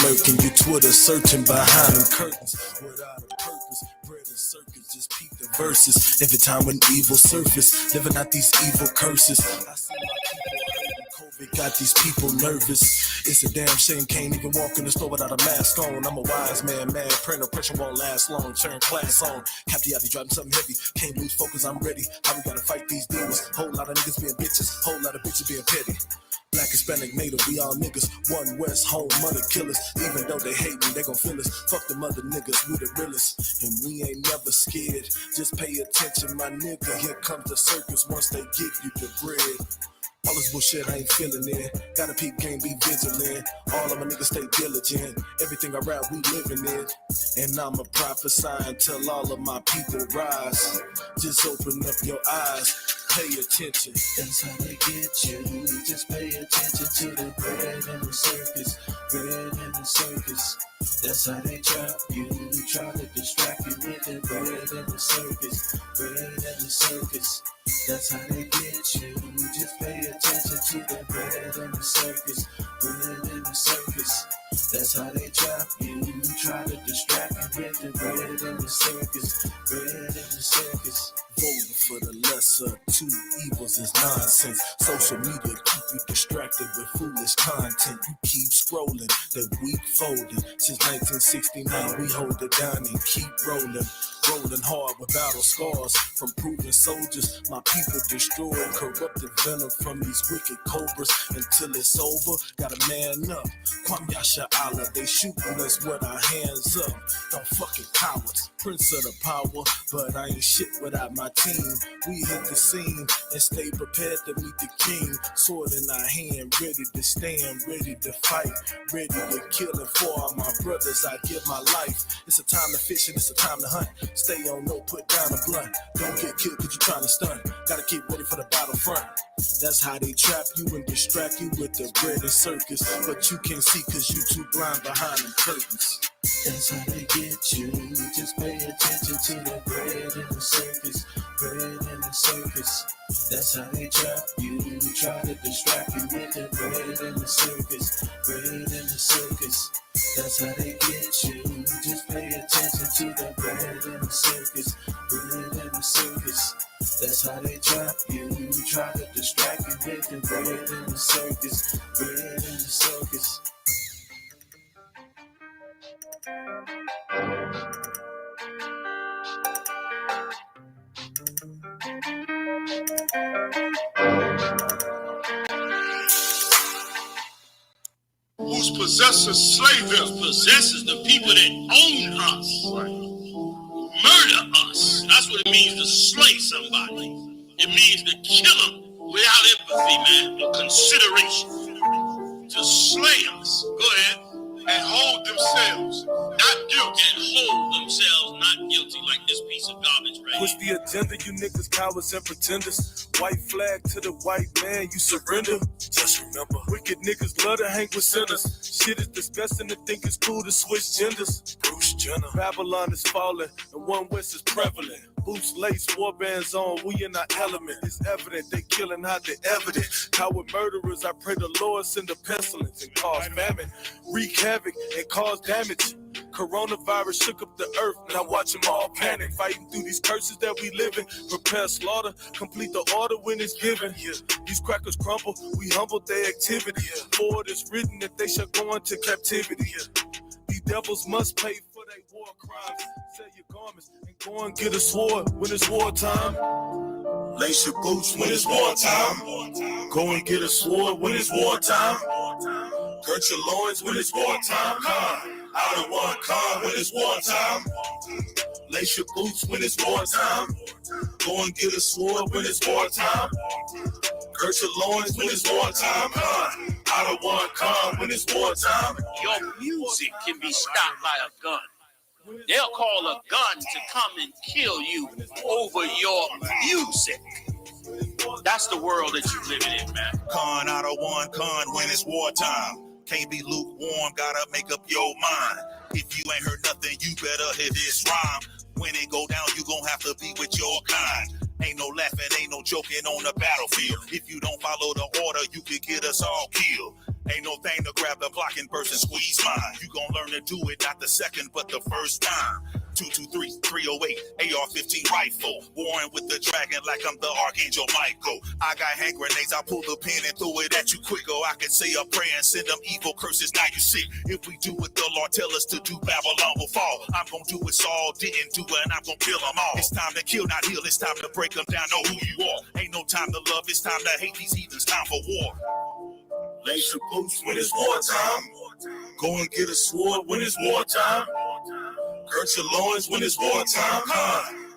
smirking, you Twitter searching behind them curtains without a purpose. Bread and circus, just peep the verses. Every time when evil surface, living out these evil curses. I see my people hurting, COVID got these people nervous. It's a damn shame, can't even walk in the store without a mask on. I'm a wise man, mad, praying no pressure won't last long. Turn class on, Captain, I be driving something heavy. Can't lose focus, I'm ready. How we gotta fight these demons? Whole lot of niggas being bitches, whole lot of bitches being petty. Black, Hispanic, Native, we all niggas. One West, home, mother killers. Even though they hate me, they gon' feel us. Fuck them other niggas, we the realest. And we ain't never scared. Just pay attention, my nigga. Here comes the circus once they give you the bread. All this bullshit I ain't feeling it. Gotta peep game, be vigilant. All of my niggas stay diligent. Everything I rap, we living it. And I'ma prophesy until all of my people rise. Just open up your eyes, pay attention. That's how they get you. Just pay attention to the bread and the circus. Bread and the circus. That's how they trap you. Try to distract you with the bread and the circus. Bread and the circus. That's how they get you. Just pay attention to the bread and the circus. Bread and the circus. That's how they trap you. Try to distract you with the bread and the circus. Bread and the circus. Voting for the lesser two evils is nonsense. Social media keep you distracted with foolish content. You keep scrolling, the weak folding. Since 1969 we hold it down and keep rolling. Rolling hard with battle scars from proven soldiers. My people destroyed, corrupted venom from these wicked cobras. Until it's over, gotta man up. Kwam Yasha Allah, they shooting us with our hands up. Don't fucking cowards, prince of the power, but I ain't shit without my team. We hit the scene and stay prepared to meet the king. Sword in our hand, ready to stand, ready to fight, ready to kill. And for all my brothers, I give my life. It's a time to fish and it's a time to hunt. Stay on no, put down a blunt. Don't get killed cause you trying to stun. Gotta keep ready for the battlefront. That's how they trap you and distract you with the bread and circus. But you can't see cause you too blind behind them curtains. That's how they get you. Just pay attention to the bread and the circus. Bread and the circus. That's how they trap you. Try to distract you with the bread and the circus. Bread and the circus. That's how they get you. Just pay attention to the bread and the circus. Bread and the circus. That's how they trap you. Try to distract you with the bread and the circus. Bread and the circus. Whose possessors slay them. Whose possesses the people that own us. Right. Murder us. That's what it means to slay somebody. It means to kill them without empathy, man, or consideration. To slay us. Go ahead. And hold themselves not guilty. And hold themselves not guilty like this piece of garbage right What's here. the agenda, you niggas, cowards and pretenders? White flag to the white man, you surrender. Just remember, wicked niggas love to hang with sinners. Shit is disgusting to think it's cool to switch genders. Bruce Jenner. Babylon is falling, and one West is prevalent. Boots, lace, war bands on, we in our element. It's evident they killing how they evident. Coward murderers, I pray the Lord send a pestilence and cause famine, wreak havoc and cause damage. Coronavirus shook up the earth, now watch them all panic. Fighting through these curses that we live in. Prepare slaughter, complete the order when it's given. These crackers crumble, we humble their activity. For it is written that they shall go into captivity. These devils must pay for their war crimes. Sell your garments and go and get a sword when it's wartime. Lace your boots when it's wartime. Go and get a sword when it's wartime. Girt your loins when it's wartime. Out of one car when it's wartime. Lace your boots when it's wartime. Go and get a sword when it's wartime. Girt your loins when it's wartime. Out of one car when it's wartime. Your music can be stopped by a gun. They'll call a gun to come and kill you over your music. That's the world that you living in, man. Con out of one con when it's wartime. Can't be lukewarm, gotta make up your mind. If you ain't heard nothing, you better hit this rhyme. When it go down, you gon' have to be with your kind. Ain't no laughing, ain't no joking on the battlefield. If you don't follow the order, you could get us all killed. Ain't no thing to grab the block and burst and squeeze mine. You gon' learn to do it, not the second, but the first time. 223, 308, AR-15 rifle. Warring with the dragon like I'm the Archangel Michael. I got hand grenades, I pull the pin and throw it at you quicker. I can say a prayer and send them evil curses, now you see. If we do what the Lord tell us to do, Babylon will fall. I'm gonna do what Saul didn't do, and I'm gonna kill them all. It's time to kill, not heal, it's time to break them down, know who you are. Ain't no time to love, it's time to hate these heathens, time for war. Lace your boots when it's wartime. Go and get a sword when it's wartime. Girt your loins when it's wartime.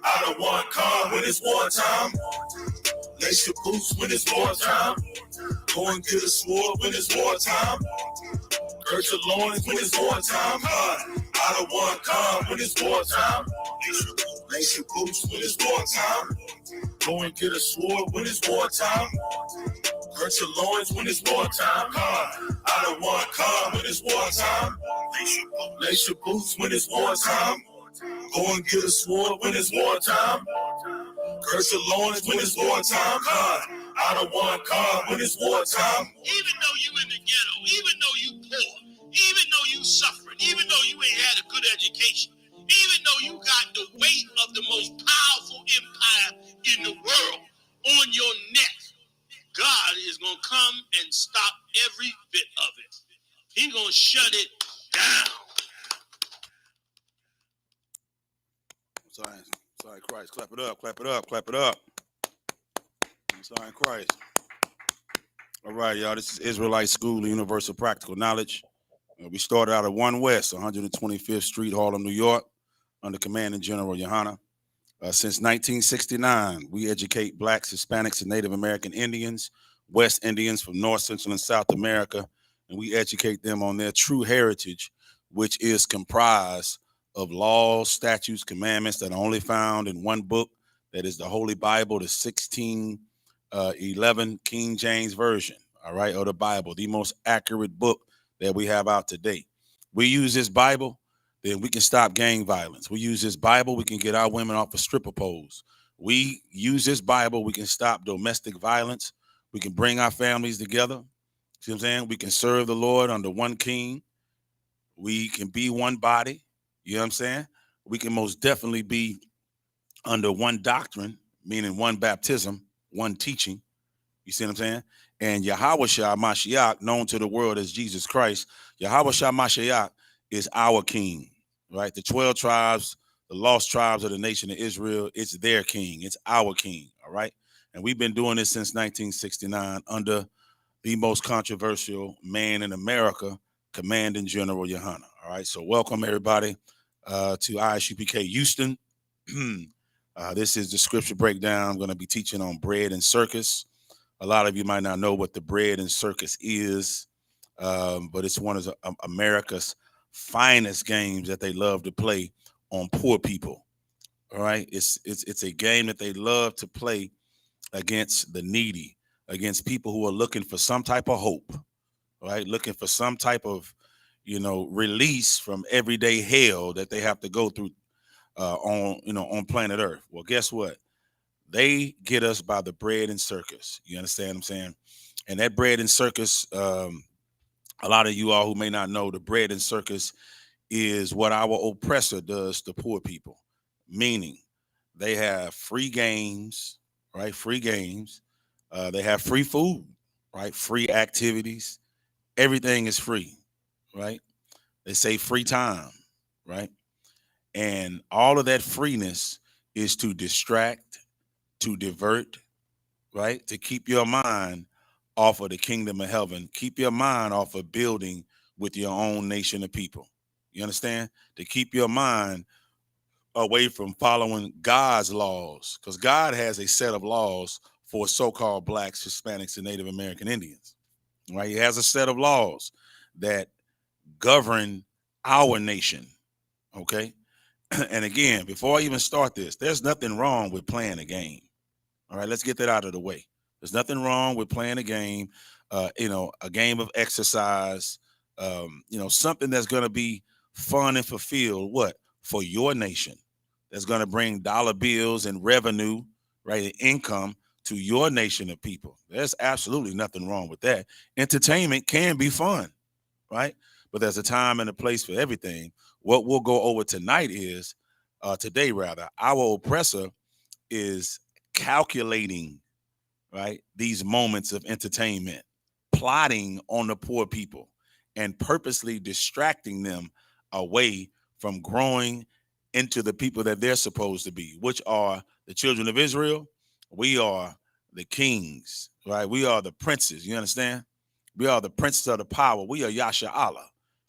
I don't want car when it's wartime. Lace your boots when it's wartime. Go and get a sword when it's wartime. Girt your loins when it's wartime. I don't want car when it's wartime. Lace your boots when it's wartime. Go and get a sword when it's wartime. Girt your loins when it's wartime. I don't want car when it's wartime. Lace your boots when it's wartime. Go and get a sword when it's wartime. Girt your loins when it's wartime. I don't want car when it's wartime. Even though you in the ghetto, even though you poor, even though you suffering, even though you ain't had a good education, even though you got the weight of the most powerful empire in the world on your neck, God is going to come and stop every bit of it. He's going to shut it down. Sorry, Christ. Clap it up, clap it up, clap it up. Sorry, Christ. All right, y'all. This is Israelite School of Universal Practical Knowledge. We started out at 1 West, 125th Street, Harlem, New York, under Commanding General YAHANNA. Since 1969, we educate Blacks, Hispanics, and Native American Indians, West Indians from North, Central, and South America, and we educate them on their true heritage, which is comprised of laws, statutes, commandments that are only found in one book, that is the Holy Bible, the 1611 King James Version, all right, of the Bible, the most accurate book that we have out today. We use this Bible, then we can stop gang violence. We use this Bible, we can get our women off of stripper poles. We use this Bible, we can stop domestic violence. We can bring our families together. See what I'm saying? We can serve the Lord under one king. We can be one body. You know what I'm saying? We can most definitely be under one doctrine, meaning one baptism, one teaching. You see what I'm saying? And Yahawashah Mashiach, known to the world as Jesus Christ, Yahawashah Mashiach is our king, right? The 12 tribes, the lost tribes of the nation of Israel, it's their king. It's our king, all right? And we've been doing this since 1969 under the most controversial man in America, Commanding General YAHANNA, all right? So welcome, everybody, to I.S.U.P.K. Houston. This is the scripture breakdown. I'm going to be teaching on bread and circus. A lot of you might not know what the bread and circus is, but it's one of America's finest games that they love to play on poor people. All right, it's a game that they love to play against the needy, against people who are looking for some type of hope, right? Looking for some type of, release from everyday hell that they have to go through on planet Earth. Well, guess what? They get us by the bread and circus. You understand what I'm saying? And that bread and circus, a lot of you all who may not know, the bread and circus is what our oppressor does to poor people, meaning they have free games, right? Free games. They have free food, right? Free activities. Everything is free, right? They say free time, right? And all of that freeness is to distract, to divert, right? To keep your mind off of the kingdom of heaven. Keep your mind off of building with your own nation of people. You understand? To keep your mind away from following God's laws, because God has a set of laws for so-called Blacks, Hispanics, and Native American Indians, right? He has a set of laws that govern our nation, okay? And again, before I even start this, there's nothing wrong with playing a game. All right, let's get that out of the way. There's nothing wrong with playing a game, a game of exercise, something that's going to be fun and fulfilled, for your nation, that's going to bring dollar bills and revenue, right, and income to your nation of people. There's absolutely nothing wrong with that. Entertainment can be fun, right? But there's a time and a place for everything. What we'll go over tonight is, today rather, our oppressor is calculating, right, these moments of entertainment, plotting on the poor people, and purposely distracting them away from growing into the people that they're supposed to be, which are the children of Israel. We are the kings, right? We are the princes. You understand? We are the princes of the power. We are Yasha Allah.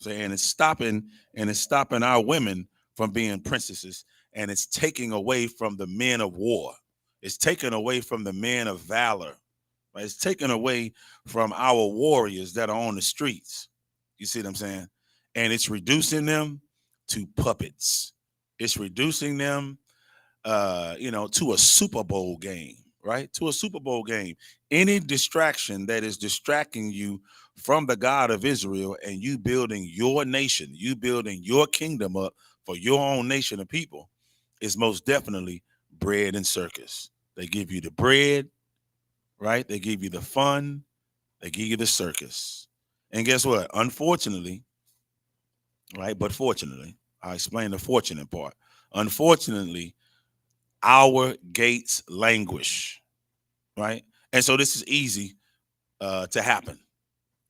And it's stopping our women from being princesses, and it's taking away from the men of war. It's taken away from the men of valor. Right? It's taken away from our warriors that are on the streets. You see what I'm saying? And it's reducing them to puppets. It's reducing them, to a Super Bowl game, right? To a Super Bowl game. Any distraction that is distracting you from the God of Israel and you building your nation, you building your kingdom up for your own nation of people is most definitely bread and circus. They give you the bread, right? They give you the fun. They give you the circus. And guess what? Unfortunately, right? But fortunately, I'll explain the fortunate part. Unfortunately, our gates languish, right? And so this is easy to happen.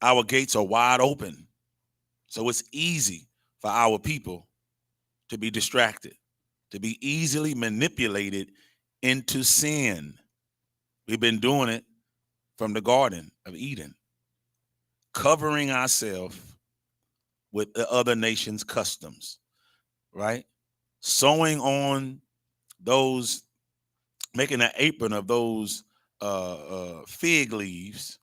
Our gates are wide open. So it's easy for our people to be distracted, to be easily manipulated into sin. We've been doing it from the Garden of Eden, covering ourselves with the other nation's customs, right? Sewing on those, making an apron of those fig leaves,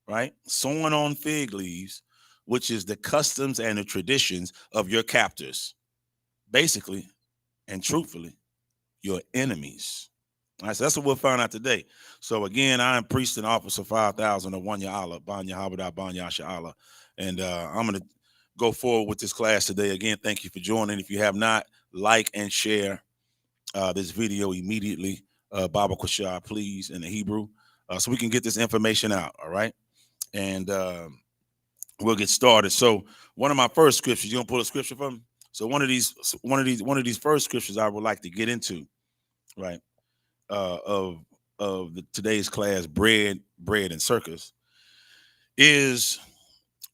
right? Sewing on fig leaves, which is the customs and the traditions of your captors, basically and truthfully, your enemies. All right, so that's what we'll find out today. So again, I am priest and officer 5,000 of One Allah, Ban Yahweh, Ban Yasha Allah. And I'm going to go forward with this class today. Again, thank you for joining. If you have not, like and share this video immediately. Baba Kwashah, please, in the Hebrew, so we can get this information out. All right. And we'll get started. So one of my first scriptures, you gonna pull a scripture from? So one of these first scriptures I would like to get into, right? Of today's class, bread and circus, is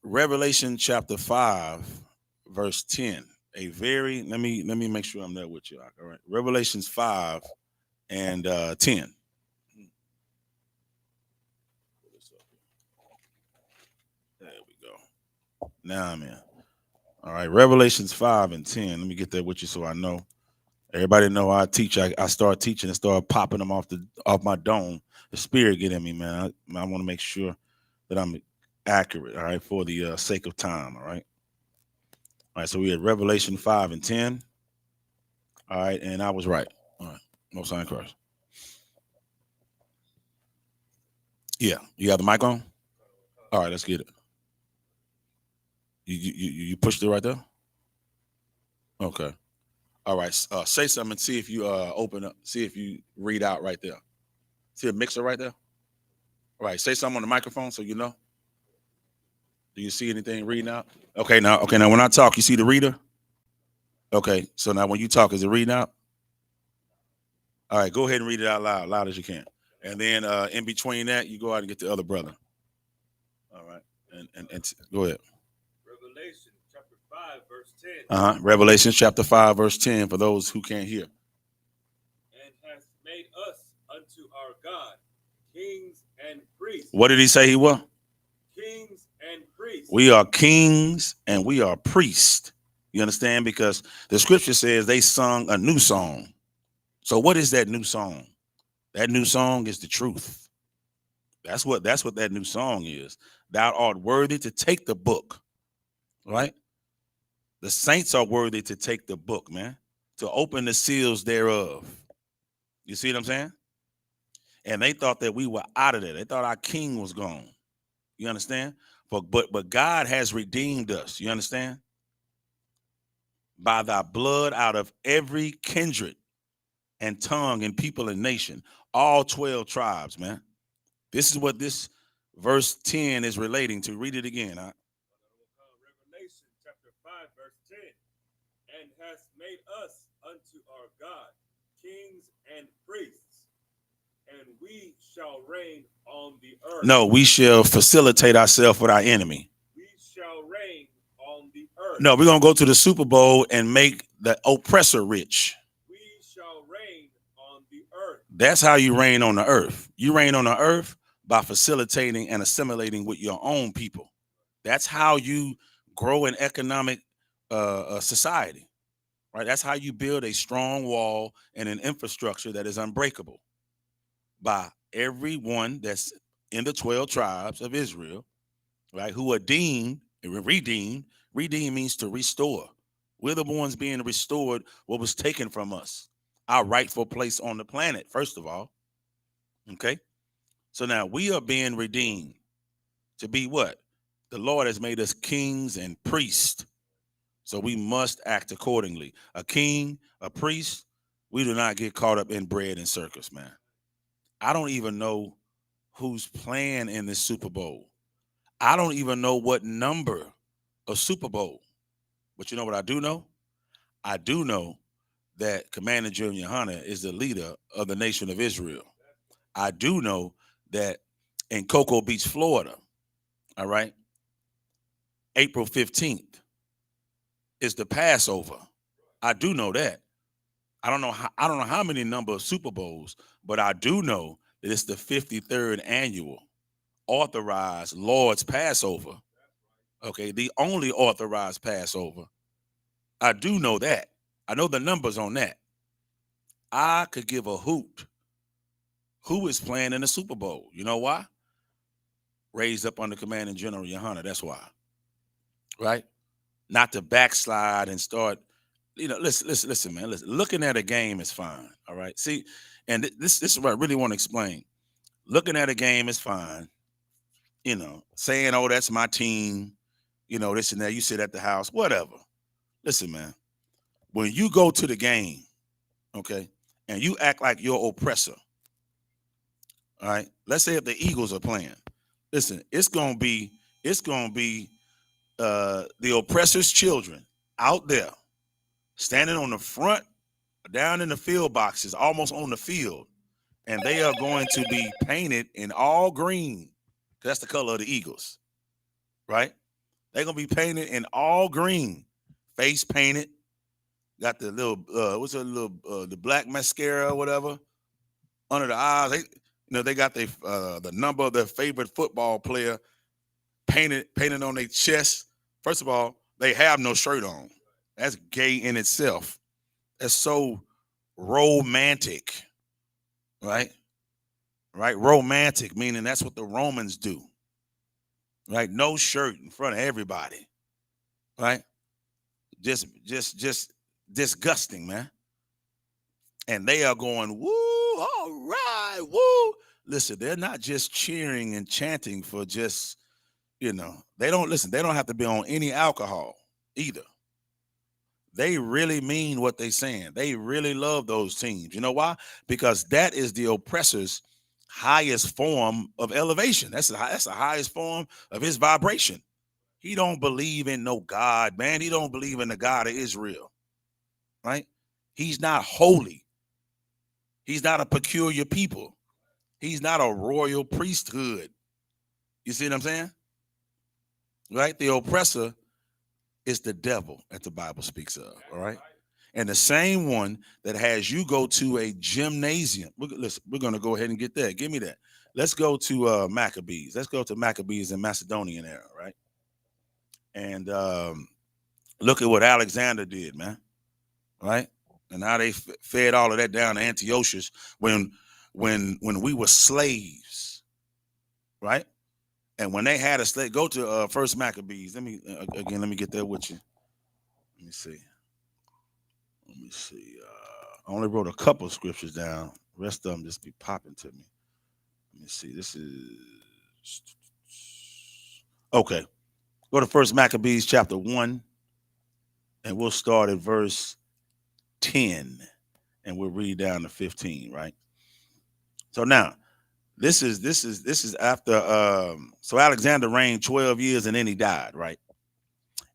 Revelation chapter 5, verse 10. Let me make sure I'm there with you. All right. Revelations 5 and 10. There we go. Now I'm in. All right. Revelations 5 and 10. Let me get that with you so I know. Everybody know I teach. I start teaching and start popping them off my dome. The spirit get in me, man. I want to make sure that I'm accurate. All right, for the sake of time. All right. All right. So we had Revelation 5 and 10. All right, and I was right. All right. No sign cross. Yeah, you got the mic on. All right, let's get it. You pushed it right there. Okay. All right. Say something and see if you open up. See if you read out right there. See a mixer right there. All right. Say something on the microphone so you know. Do you see anything reading out? Okay. Now when I talk, you see the reader. Okay. So now when you talk, is it reading out? All right. Go ahead and read it out loud as you can. And then in between that, you go out and get the other brother. All right. And go ahead. Revelation chapter 5, verse 10. Revelation chapter 5, verse 10, for those who can't hear. And has made us unto our God kings and priests. What did he say he was? Kings and priests. We are kings and we are priests. You understand? Because the scripture says they sung a new song. So what is that new song? That new song is the truth. That's what that new song is. Thou art worthy to take the book. Right? The saints are worthy to take the book, man, to open the seals thereof. You see what I'm saying? And they thought that we were out of there. They thought our king was gone. You understand? But God has redeemed us. You understand? By thy blood out of every kindred and tongue and people and nation, all 12 tribes, man. This is what this verse 10 is relating to. Read it again. Revelation chapter 5, verse 10. And has made us unto our God kings and priests, and we shall reign on the earth. No, we shall facilitate ourselves with our enemy. We shall reign on the earth. No, we're going to go to the Super Bowl and make the oppressor rich. We shall reign on the earth. That's how you reign on the earth. You reign on the earth by facilitating and assimilating with your own people. That's how you grow an economic society, right? That's how you build a strong wall and an infrastructure that is unbreakable, by everyone that's in the 12 tribes of Israel, right? Who are deemed, redeemed. Redeemed means to restore. We're the ones being restored what was taken from us, our rightful place on the planet, first of all. Okay? So now we are being redeemed to be what? The Lord has made us kings and priests. So we must act accordingly. A king, a priest, we do not get caught up in bread and circus, man. I don't even know who's playing in this Super Bowl. I don't even know what number of Super Bowl. But you know what I do know? I do know that Commander General YAHANNA is the leader of the nation of Israel. I do know that in Cocoa Beach, Florida, all right, April 15th is the Passover. I do know that. I don't know how many number of Super Bowls, but I do know that it's the 53rd annual authorized Lord's Passover. Okay, the only authorized Passover. I do know that. I know the numbers on that. I could give a hoot who is playing in the Super Bowl. You know why? Raised up under Commanding General YAHANNA. That's why. Right? Not to backslide and start, listen, man. Listen, looking at a game is fine. All right. See, and this is what I really want to explain. Looking at a game is fine. Saying, oh, that's my team, this and that. You sit at the house, whatever. Listen, man, when you go to the game, okay, and you act like your oppressor, all right, let's say if the Eagles are playing, listen, it's gonna be the oppressor's children out there standing on the front, down in the field boxes, almost on the field, and they are going to be painted in all green. That's the color of the Eagles, right? They're gonna be painted in all green, face painted. Got the little the black mascara or whatever under the eyes. They got the number of their favorite football player painted on their chest. First of all, they have no shirt on. That's gay in itself. That's so romantic, right? Right? Romantic, meaning that's what the Romans do. Right? No shirt in front of everybody. Right? Just disgusting, man. And they are going, woo, all right, woo. Listen, they're not just cheering and chanting for just, they don't have to be on any alcohol either. They really mean what they're saying. They really love those teams. You know why? Because that is the oppressor's highest form of elevation. That's the highest form of his vibration. He don't believe in no God, man. He don't believe in the God of Israel, right? He's not holy. He's not a peculiar people. He's not a royal priesthood. You see what I'm saying? Right? The oppressor is the devil that the Bible speaks of, all right? And the same one that has you go to a gymnasium. Listen, we're going to go ahead and get that. Give me that. Let's go to Maccabees. Let's go to Maccabees in Macedonian era, right? And look at what Alexander did, man, right? And now they fed all of that down to Antiochus when we were slaves, right? And when they had a slave, go to First Maccabees. Let me get there with you. Let me see. I only wrote a couple of scriptures down. The rest of them just be popping to me. Let me see. This is okay. Go to First Maccabees chapter 1, and we'll start at verse 10. and we'll read down to 15, right? So now, this is after so Alexander reigned 12 years and then he died, right?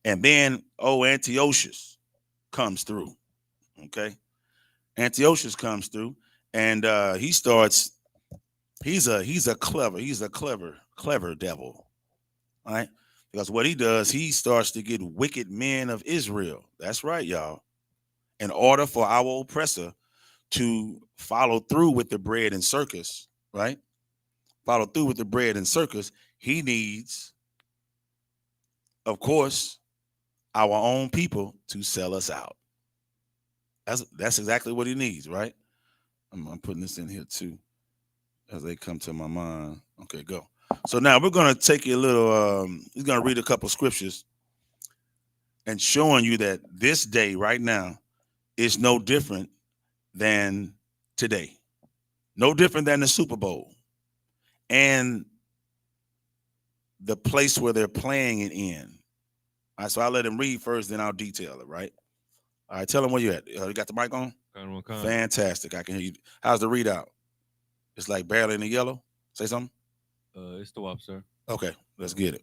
And then Antiochus comes through. Okay. Antiochus comes through and he starts, he's a clever devil, right? Because what he does, he starts to get wicked men of Israel. That's right, y'all. In order for our oppressor to follow through with the bread and circus, right? Follow through with the bread and circus, he needs, of course, our own people to sell us out. That's exactly what he needs, right? I'm putting this in here too as they come to my mind. Okay, go. So now we're going to take a little, he's going to read a couple scriptures and showing you that this day right now is no different than today. No different than the Super Bowl and the place where they're playing it in. All right, so I'll let him read first, then I'll detail it, right? All right, tell him where you at. You got the mic on? Fantastic. I can hear you. How's the readout? It's like barely in the yellow. Say something. It's the WAP, sir. Okay, let's get it.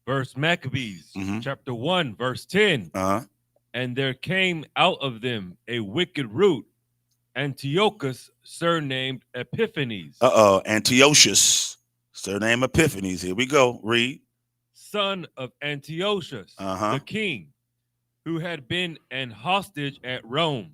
Verse Maccabees, chapter 1, verse 10. And there came out of them a wicked root, Antiochus, surnamed Epiphanes. Antiochus, surname Epiphanes. Here we go. Read. Son of Antiochus, the king, who had been an hostage at Rome,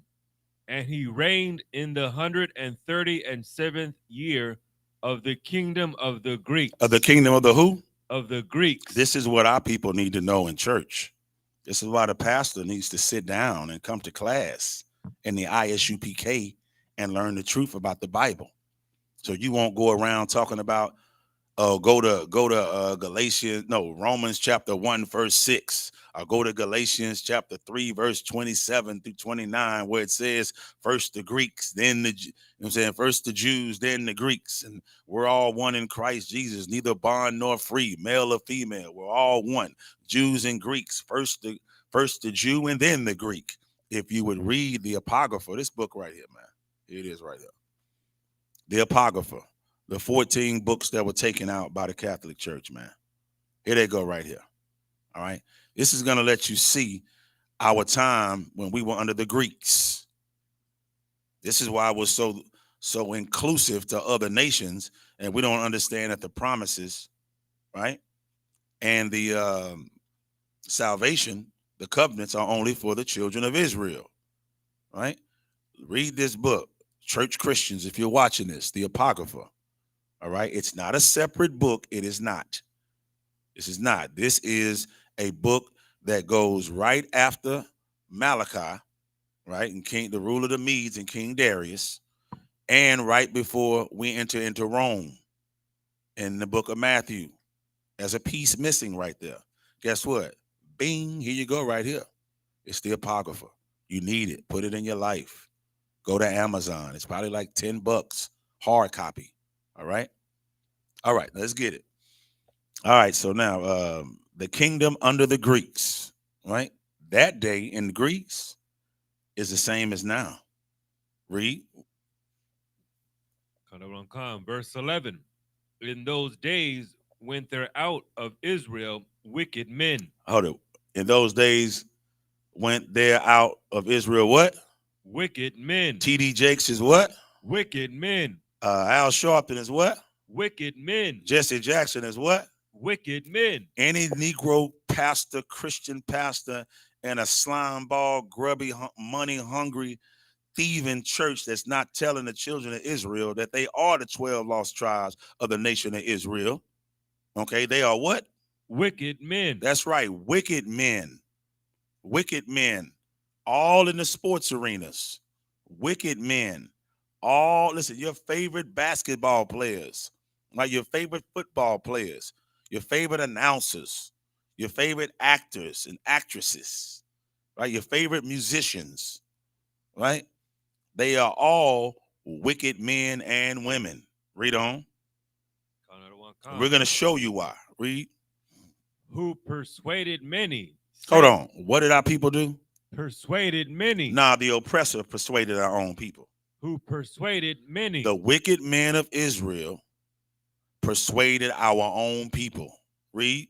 and he reigned in the 137th year of the kingdom of the Greeks. Of the kingdom of the who? Of the Greeks. This is what our people need to know in church. This is why the pastor needs to sit down and come to class in the I.S.U.P.K and learn the truth about the Bible. So you won't go around talking about go to Galatians, no, Romans chapter 1 verse 6, or go to Galatians chapter 3 verse 27 through 29, where it says first the Greeks, then first the Jews, then the Greeks, and we're all one in Christ Jesus, neither bond nor free, male or female, we're all one, Jews and Greeks, first the Jew and then the Greek. If you would read the Apocrypha, this book right here, man, here it is right here, the Apocrypha. The 14 books that were taken out by the Catholic Church, man. Here they go right here. All right. This is going to let you see our time when we were under the Greeks. This is why we're so inclusive to other nations, and we don't understand that the promises, right, and the salvation, the covenants are only for the children of Israel, right? Read this book, church Christians, if you're watching this, the Apocrypha. All right. It's not a separate book. It is not. This is not. This is a book that goes right after Malachi, right? And the rule of the Medes and King Darius, and right before we enter into Rome in the book of Matthew. There's a piece missing right there. Guess what? Bing, here you go right here. It's the Apocrypha. You need it. Put it in your life. Go to Amazon. It's probably like $10, hard copy. All right. All right. Let's get it. All right. So now the kingdom under the Greeks, right? That day in the Greeks is the same as now. Read. Verse 11. In those days went there out of Israel wicked men. Hold it. In those days went there out of Israel what? Wicked men. T.D. Jakes is what? Wicked men. Al Sharpton is what? Wicked men. Jesse Jackson is what? Wicked men. Any Negro pastor, Christian pastor, and a slime ball, grubby, money hungry, thieving church that's not telling the children of Israel that they are the 12 lost tribes of the nation of Israel. Okay, they are what? Wicked men. That's right, wicked men. Wicked men. All in the sports arenas. Wicked men. All, listen, your favorite basketball players, like your favorite football players, your favorite announcers, your favorite actors and actresses, right? Your favorite musicians, right? They are all wicked men and women. Read on. We're going to show you why. Read. Who persuaded many. Hold on. What did our people do? persuaded many. Nah, the oppressor persuaded our own people. Who persuaded many. The wicked men of Israel persuaded our own people. Read.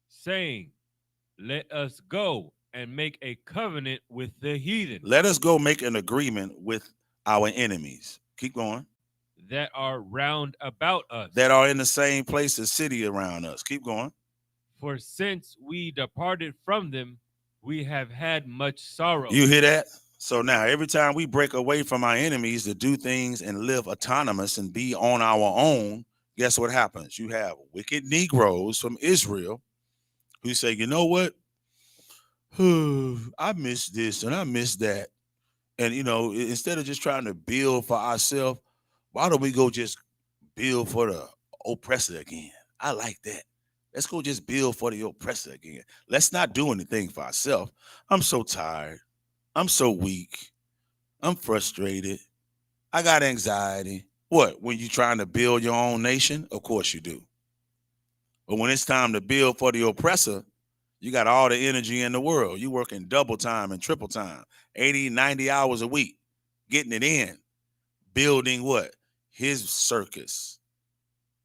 Saying, let us go and make a covenant with the heathen. Let us go make an agreement with our enemies. Keep going. That are round about us. That are in the same place as city around us. Keep going. For since we departed from them, we have had much sorrow. You hear that? So now every time we break away from our enemies to do things and live autonomous and be on our own, guess what happens? You have wicked Negroes from Israel who say, you know what? I miss this and I miss that. And, you know, instead of just trying to build for ourselves, why don't we go just build for the oppressor again? I like that. Let's go just build for the oppressor again. Let's not do anything for ourselves. I'm so tired. I'm so weak. I'm frustrated. I got anxiety. What? When you're trying to build your own nation? Of course you do. But when it's time to build for the oppressor, you got all the energy in the world. You working double time and triple time, 80, 90 hours a week, getting it in, building what? His circus.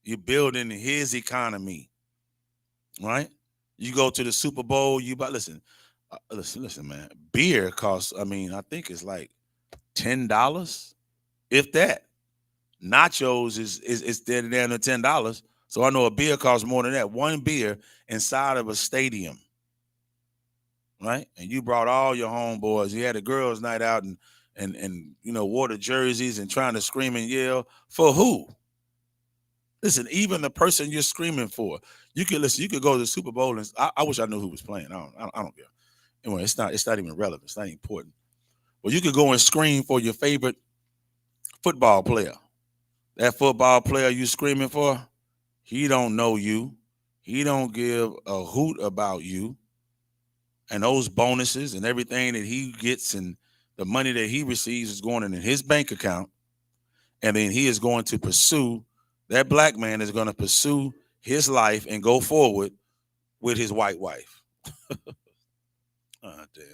You're building his economy, right? You go to the Super Bowl, you buy, listen, man, beer costs, I think it's like $10, if that. Nachos is down to $10. So I know a beer costs more than that. One beer inside of a stadium, right? And you brought all your homeboys. You had a girls' night out and you know, wore the jerseys and trying to scream and yell for who? Listen, even the person you're screaming for, you could go to the Super Bowl and I wish I knew who was playing. I don't care. Anyway, it's not even relevant. It's not important. Well, you could go and scream for your favorite football player. That football player you screaming for, he don't know you. He don't give a hoot about you. And those bonuses and everything that he gets and the money that he receives is going in his bank account. And then he is going to pursue, that black man is going to pursue his life and go forward with his white wife. Oh, damn.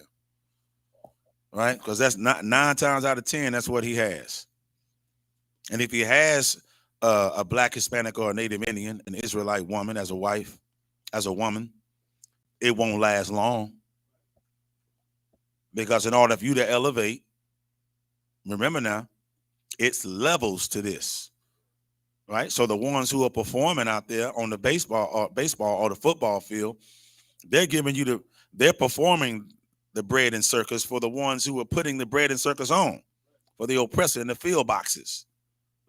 Right? Because that's not 9 times out of 10, that's what he has. And if he has a black, Hispanic, or a Native Indian, an Israelite woman as a wife, as a woman, it won't last long. Because in order for you to elevate, remember now, it's levels to this, right? So the ones who are performing out there on the baseball or the football field, they're performing the bread and circus for the ones who are putting the bread and circus on, for the oppressor in the field boxes,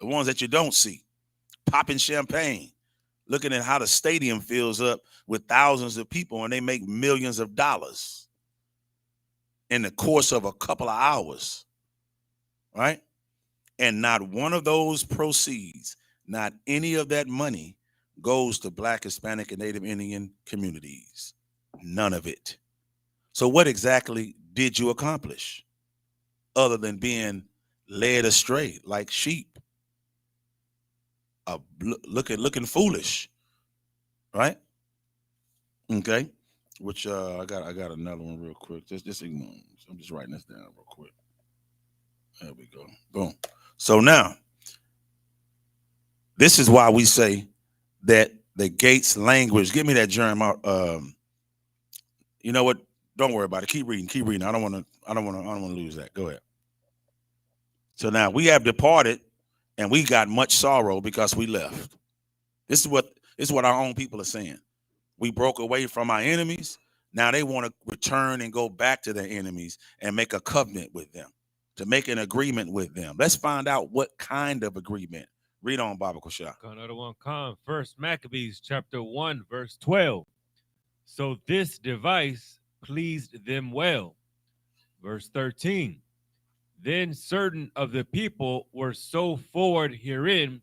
the ones that you don't see, popping champagne, looking at how the stadium fills up with thousands of people and they make millions of dollars in the course of a couple of hours, right? And not one of those proceeds, not any of that money goes to black, Hispanic, and Native Indian communities. None of it. So what exactly did you accomplish other than being led astray like sheep? Looking foolish, right? Okay. Which I got another one real quick. Just ignore. I'm just writing this down real quick. There we go. Boom. So now, this is why we say that the Gates language. Give me that Jeremiah. You know what? Don't worry about it. Keep reading. I don't want to lose that. Go ahead. So now we have departed, and we got much sorrow because we left. This is what our own people are saying. We broke away from our enemies. Now they want to return and go back to their enemies and make a covenant with them, to make an agreement with them. Let's find out what kind of agreement. Read on, Baba Kusha. Another one come. First Maccabees chapter 1, verse 12. So this device pleased them well. Verse 13. Then certain of the people were so forward herein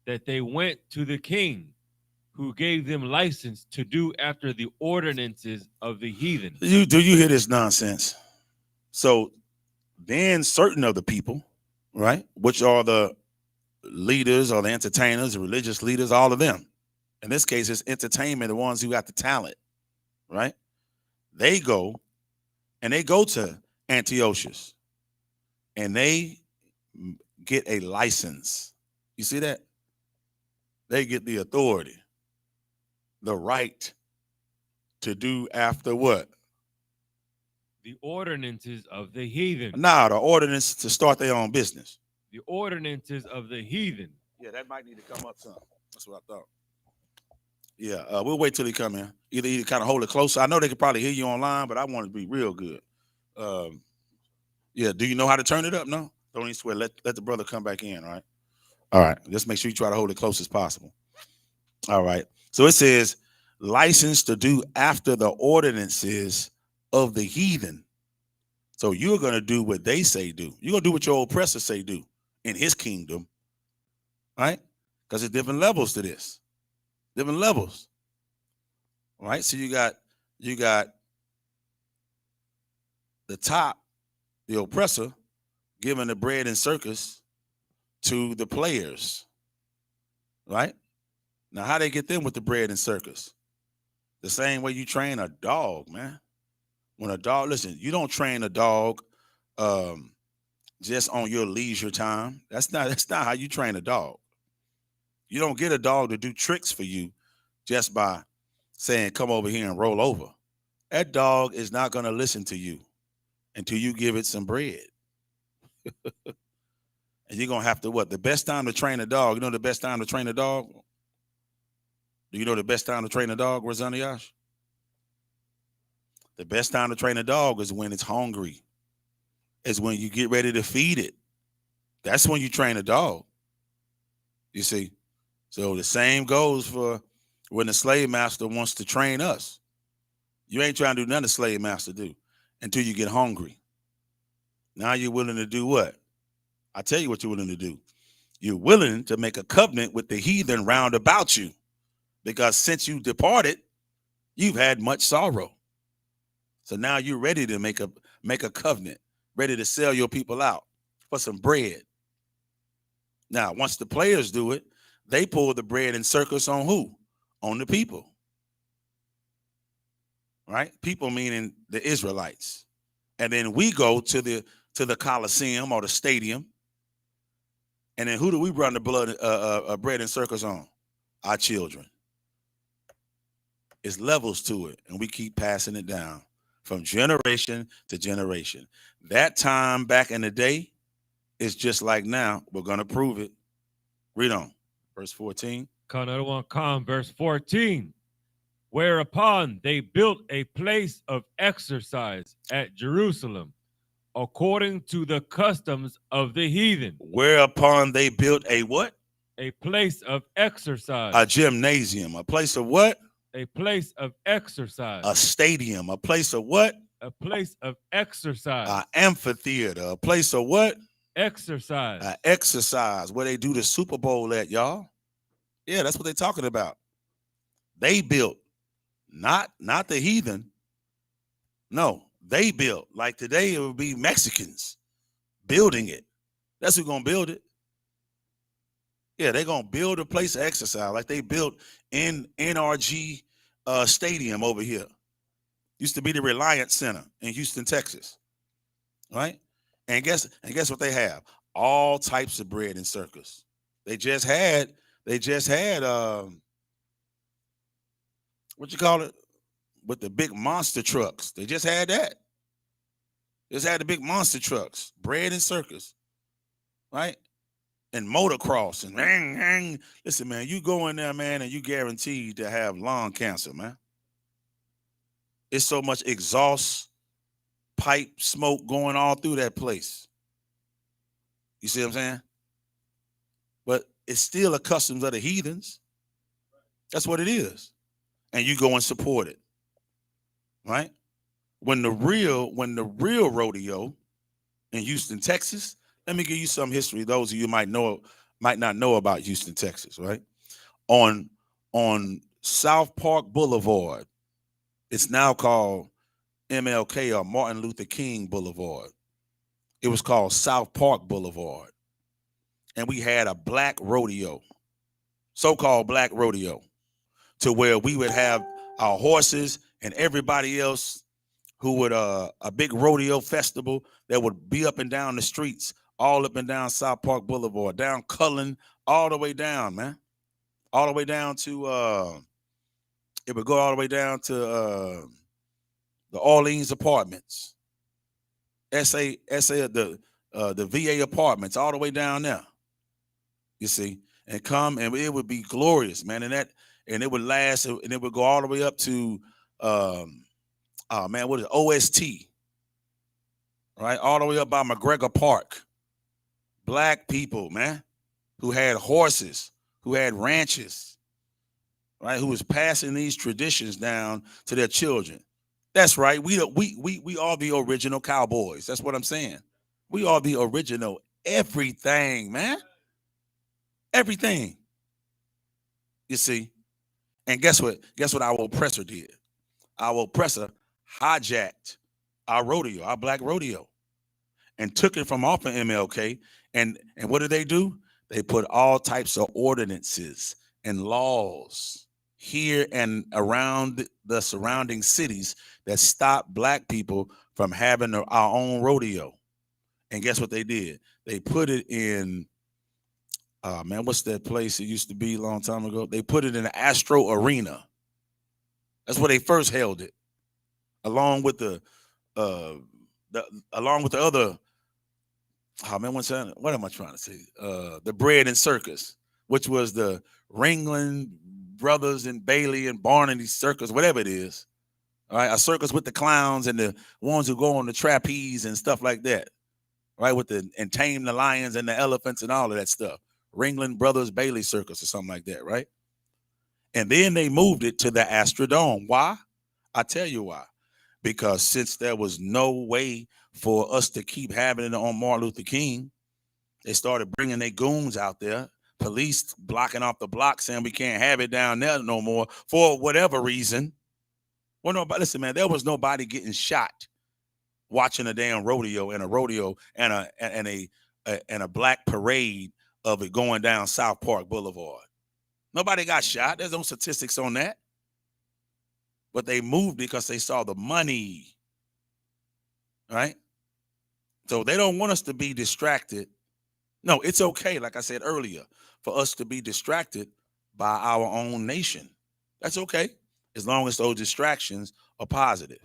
that they went to the king, who gave them license to do after the ordinances of the heathen. Do you hear this nonsense? So then certain of the people, right, which are the leaders or the entertainers, the religious leaders, all of them. In this case, it's entertainment, the ones who got the talent, right? They go to Antiochus, and they get a license. You see that? They get the authority, the right to do after what? The ordinances of the heathen. Nah, the ordinance to start their own business. The ordinances of the heathen. Yeah, that might need to come up some. That's what I thought. Yeah, we'll wait till he come in. Either kind of hold it closer. I know they could probably hear you online, but I want it to be real good. Yeah, do you know how to turn it up? No? Don't even swear. Let the brother come back in, all right? All right, just make sure you try to hold it close as possible. All right, so it says, license to do after the ordinances of the heathen. So you're going to do what they say do. You're going to do what your oppressor say do in his kingdom, right? Because there's different levels to this. Different levels, right? So you got the top, the oppressor, giving the bread and circus to the players, right? Now, how they get them with the bread and circus? The same way you train a dog, man. When a dog, listen, you don't train a dog just on your leisure time. That's not how you train a dog. You don't get a dog to do tricks for you just by saying, come over here and roll over. That dog is not going to listen to you until you give it some bread. And you're going to have to what? The best time to train a dog, you know the best time to train a dog? Do you know the best time to train a dog, Razaniash? The best time to train a dog is when it's hungry. It's when you get ready to feed it. That's when you train a dog. You see? So the same goes for when the slave master wants to train us. You ain't trying to do nothing the slave master do until you get hungry. Now you're willing to do what? I tell you what you're willing to do. You're willing to make a covenant with the heathen round about you, because since you departed, you've had much sorrow. So now you're ready to make a covenant, ready to sell your people out for some bread. Now, once the players do it, they pull the bread and circus on who? On the people. Right? People meaning the Israelites. And then we go to the Coliseum or the stadium. And then who do we run the bread and circus on? Our children. It's levels to it, and we keep passing it down from generation to generation. That time back in the day is just like now. We're going to prove it. Read on. Verse 14. Verse 14. Whereupon they built a place of exercise at Jerusalem, according to the customs of the heathen. Whereupon they built a what? A place of exercise. A gymnasium. A place of what? A place of exercise. A stadium. A place of what? A place of exercise. An amphitheater. A place of what? Exercise. An exercise. Where they do the Super Bowl at, y'all. Yeah, that's what they're talking about. They built, not the heathen. No, they built. Like today, it would be Mexicans building it. That's who's going to build it. Yeah, they're going to build a place of exercise like they built in NRG Stadium over here. Used to be the Reliance Center in Houston, Texas. Right? And guess what they have? All types of bread and circus. They just had what you call it? With the big monster trucks. They just had that. Just had the big monster trucks, bread and circus. Right? And motocross and listen, man, you go in there, man, and you guaranteed to have lung cancer, man. It's so much exhaust pipe smoke going all through that place. You see what I'm saying? But it's still a customs of the heathens. That's what it is. And you go and support it. Right? When the real rodeo in Houston, Texas, let me give you some history. Those of you might not know about Houston, Texas, right? On South Park Boulevard, it's now called MLK or Martin Luther King Boulevard. It was called South Park Boulevard. And we had a black rodeo, so-called black rodeo, to where we would have our horses and everybody else who would a big rodeo festival that would be up and down the streets, all up and down South Park Boulevard, down Cullen, all the way down, man. All the way down to it would go all the way down to the Orleans apartments. the VA apartments, all the way down there. You see, and come and it would be glorious, man. And it would last, and it would go all the way up to oh man, what is it? OST, right? All the way up by McGregor Park. Black people, man, who had horses, who had ranches, right? Who was passing these traditions down to their children. That's right. We are the original cowboys. That's what I'm saying. We are the original everything, man. Everything. You see? And guess what? Guess what our oppressor did? Our oppressor hijacked our rodeo, our black rodeo, and took it from off of MLK. And what did they do? They put all types of ordinances and laws here and around the surrounding cities that stop black people from having our own rodeo. And guess what they did? They put it in, man, what's that place it used to be a long time ago? They put it in the Astro Arena. That's where they first held it, along with the other. Oh man, what am I trying to say? The Bread and Circus, which was the Ringling Brothers and Bailey and Barney Circus, whatever it is. All right, a circus with the clowns and the ones who go on the trapeze and stuff like that. Right, and tame the lions and the elephants and all of that stuff. Ringling Brothers Bailey Circus or something like that, right? And then they moved it to the Astrodome. Why? I tell you why. Because since there was no way for us to keep having it on Martin Luther King, they started bringing their goons out there, police blocking off the block saying we can't have it down there no more for whatever reason. Well, no, but listen, man, there was nobody getting shot watching a damn rodeo and a black parade of it going down South Park Boulevard. Nobody got shot. There's no statistics on that. But they moved because they saw the money, right? So they don't want us to be distracted. No, it's okay, like I said earlier, for us to be distracted by our own nation. That's okay, as long as those distractions are positive,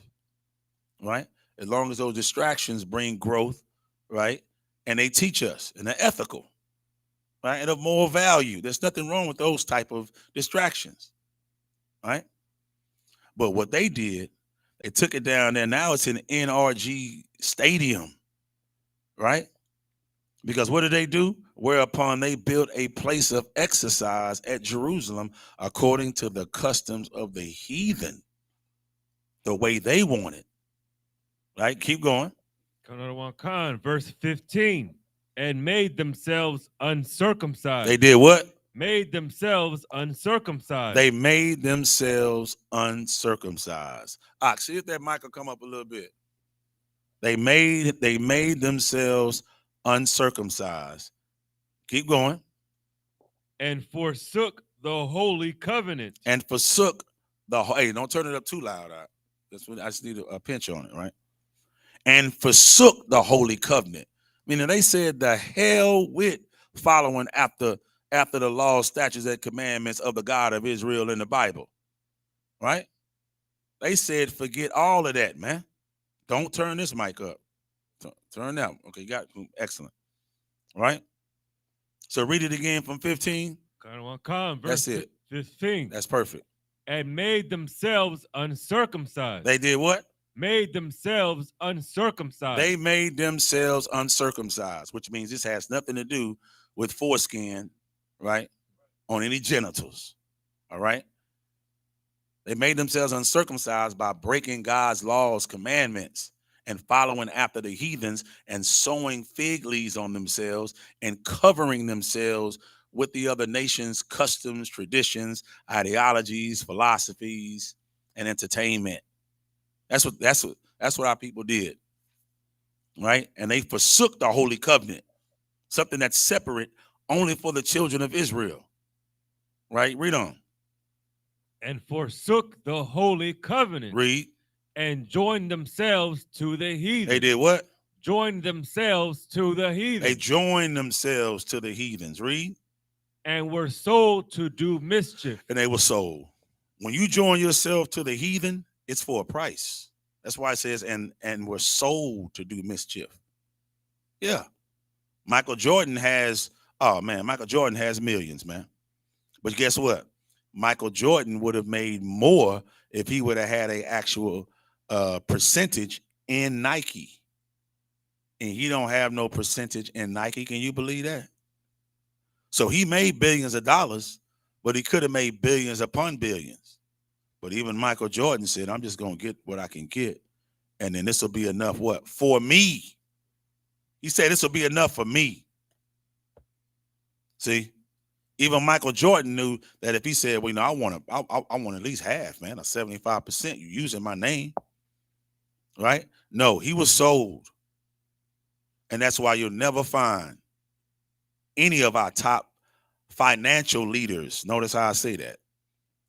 right? As long as those distractions bring growth, right? And they teach us, and they're ethical, right? And of more value. There's nothing wrong with those type of distractions, right? But what they did, they took it down there. Now it's in NRG Stadium, right? Because what did they do? Whereupon they built a place of exercise at Jerusalem according to the customs of the heathen, the way they wanted. Right? Keep going. Verse 15. And made themselves uncircumcised. They did what? Made themselves uncircumcised. They made themselves uncircumcised. See if that mic will come up a little bit. They made themselves uncircumcised. Keep going. And forsook the holy covenant. And forsook hey, don't turn it up too loud. That's what I just need a pinch on it, right? And forsook the holy covenant. Meaning they said the hell with following after the laws, statutes, and commandments of the God of Israel in the Bible, right? They said, forget all of that, man. Don't turn this mic up. Turn that. Okay, you got it. Excellent. Right? So read it again from 15. Verse That's it. 15. That's perfect. And made themselves uncircumcised. They did what? Made themselves uncircumcised. They made themselves uncircumcised, which means this has nothing to do with foreskin, right? On any genitals, all right? They made themselves uncircumcised by breaking God's laws, commandments, and following after the heathens and sewing fig leaves on themselves and covering themselves with the other nations' customs, traditions, ideologies, philosophies, and entertainment. That's what our people did, right? And they forsook the holy covenant, something that's separate only for the children of Israel, right? Read on. And forsook the holy covenant. Read. and joined themselves to the heathen. They did what? Joined themselves to the heathen. They joined themselves to the heathens. Read. And were sold to do mischief. And they were sold. When you join yourself to the heathen, it's for a price. That's why it says, and were sold to do mischief. Yeah. Michael Jordan has millions, man. But guess what? Michael Jordan would have made more if he would have had an actual percentage in Nike. And he don't have no percentage in Nike. Can you believe that? So he made billions of dollars, but he could have made billions upon billions. But even Michael Jordan said, I'm just going to get what I can get. And then this will be enough, what? For me. He said this will be enough for me. See? Even Michael Jordan knew that if he said, well, I want at least half, man, or 75%, you using my name. Right? No, he was sold. And that's why you'll never find any of our top financial leaders. Notice how I say that.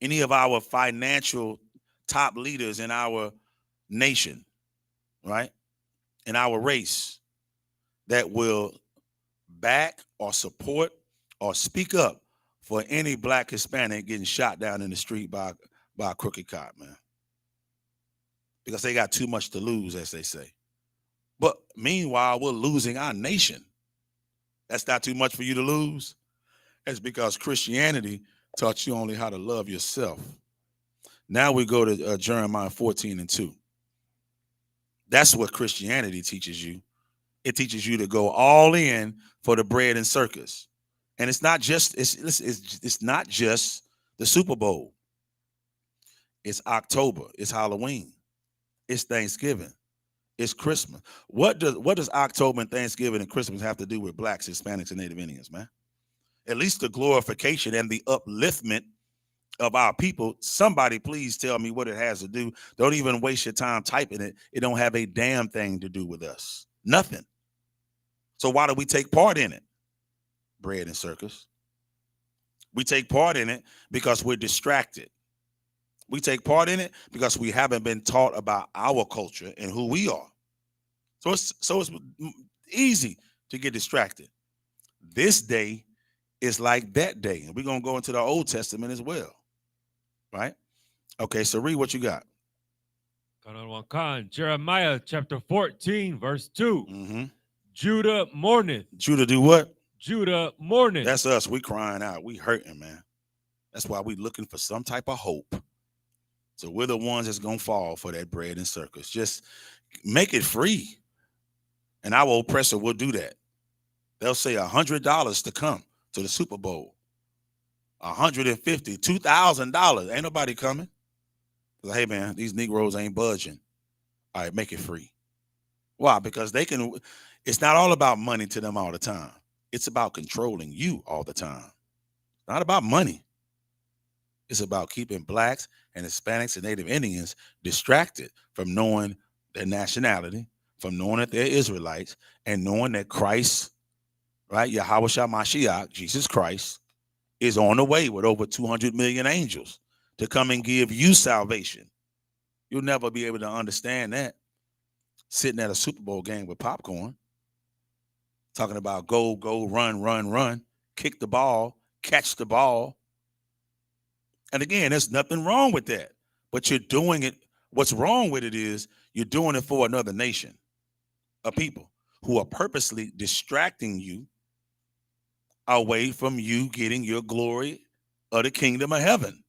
Any of our financial top leaders in our nation, right? In our race that will back or support or speak up for any black Hispanic getting shot down in the street by a crooked cop, man. Because they got too much to lose, as they say. But meanwhile, we're losing our nation. That's not too much for you to lose. That's because Christianity taught you only how to love yourself. Now we go to Jeremiah 14:2. That's what Christianity teaches you. It teaches you to go all in for the bread and circus. And it's not just it's not just the Super Bowl. It's October. It's Halloween. It's Thanksgiving. It's Christmas. What does October and Thanksgiving and Christmas have to do with blacks, Hispanics, and Native Indians, man? At least the glorification and the upliftment of our people. Somebody please tell me what it has to do. Don't even waste your time typing it. It don't have a damn thing to do with us. Nothing. So why do we take part in it? Bread and circus. We take part in it because we're distracted. We take part in it because we haven't been taught about our culture and who we are. So it's easy to get distracted. This day is like that day. And we're going to go into the Old Testament as well. Right? Okay, so read what you got. Jeremiah chapter 14, verse 2. Mm-hmm. Judah mourneth. Judah do what? Judah mourneth. That's us. We crying out. We hurting, man. That's why we looking for some type of hope. So we're the ones that's going to fall for that bread and circus. Just make it free. And our oppressor will do that. They'll say $100 to come to the Super Bowl. $150, $2,000. Ain't nobody coming. Like, hey, man, these Negroes ain't budging. All right, make it free. Why? Because they can. It's not all about money to them all the time. It's about controlling you all the time. Not about money. It's about keeping blacks and Hispanics and Native Indians distracted from knowing their nationality, from knowing that they're Israelites, and knowing that Christ, right, YAHANNA, Jesus Christ, is on the way with over 200 million angels to come and give you salvation. You'll never be able to understand that sitting at a Super Bowl game with popcorn, talking about go, run, kick the ball, catch the ball. And again, there's nothing wrong with that, but you're doing it. What's wrong with it is you're doing it for another nation of people who are purposely distracting you away from you getting your glory of the kingdom of heaven.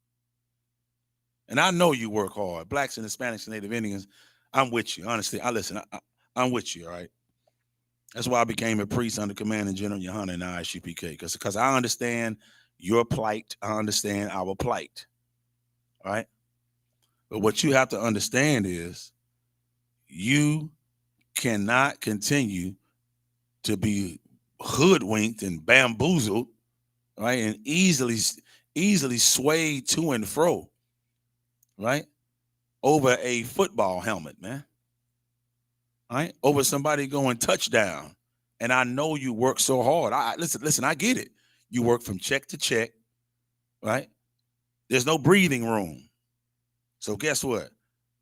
And I know you work hard. Blacks and Hispanics and Native Indians, I'm with you. Honestly, I'm with you, all right? That's why I became a priest under Commanding General YAHANNA and I.S.U.P.K. Because I understand your plight. I understand our plight, all right? But what you have to understand is you cannot continue to be hoodwinked and bamboozled, right, and easily swayed to and fro, right, over a football helmet, man, right, over somebody going touchdown. And I know you work so hard. Listen, I get it. You work from check to check, right? There's no breathing room. So guess what?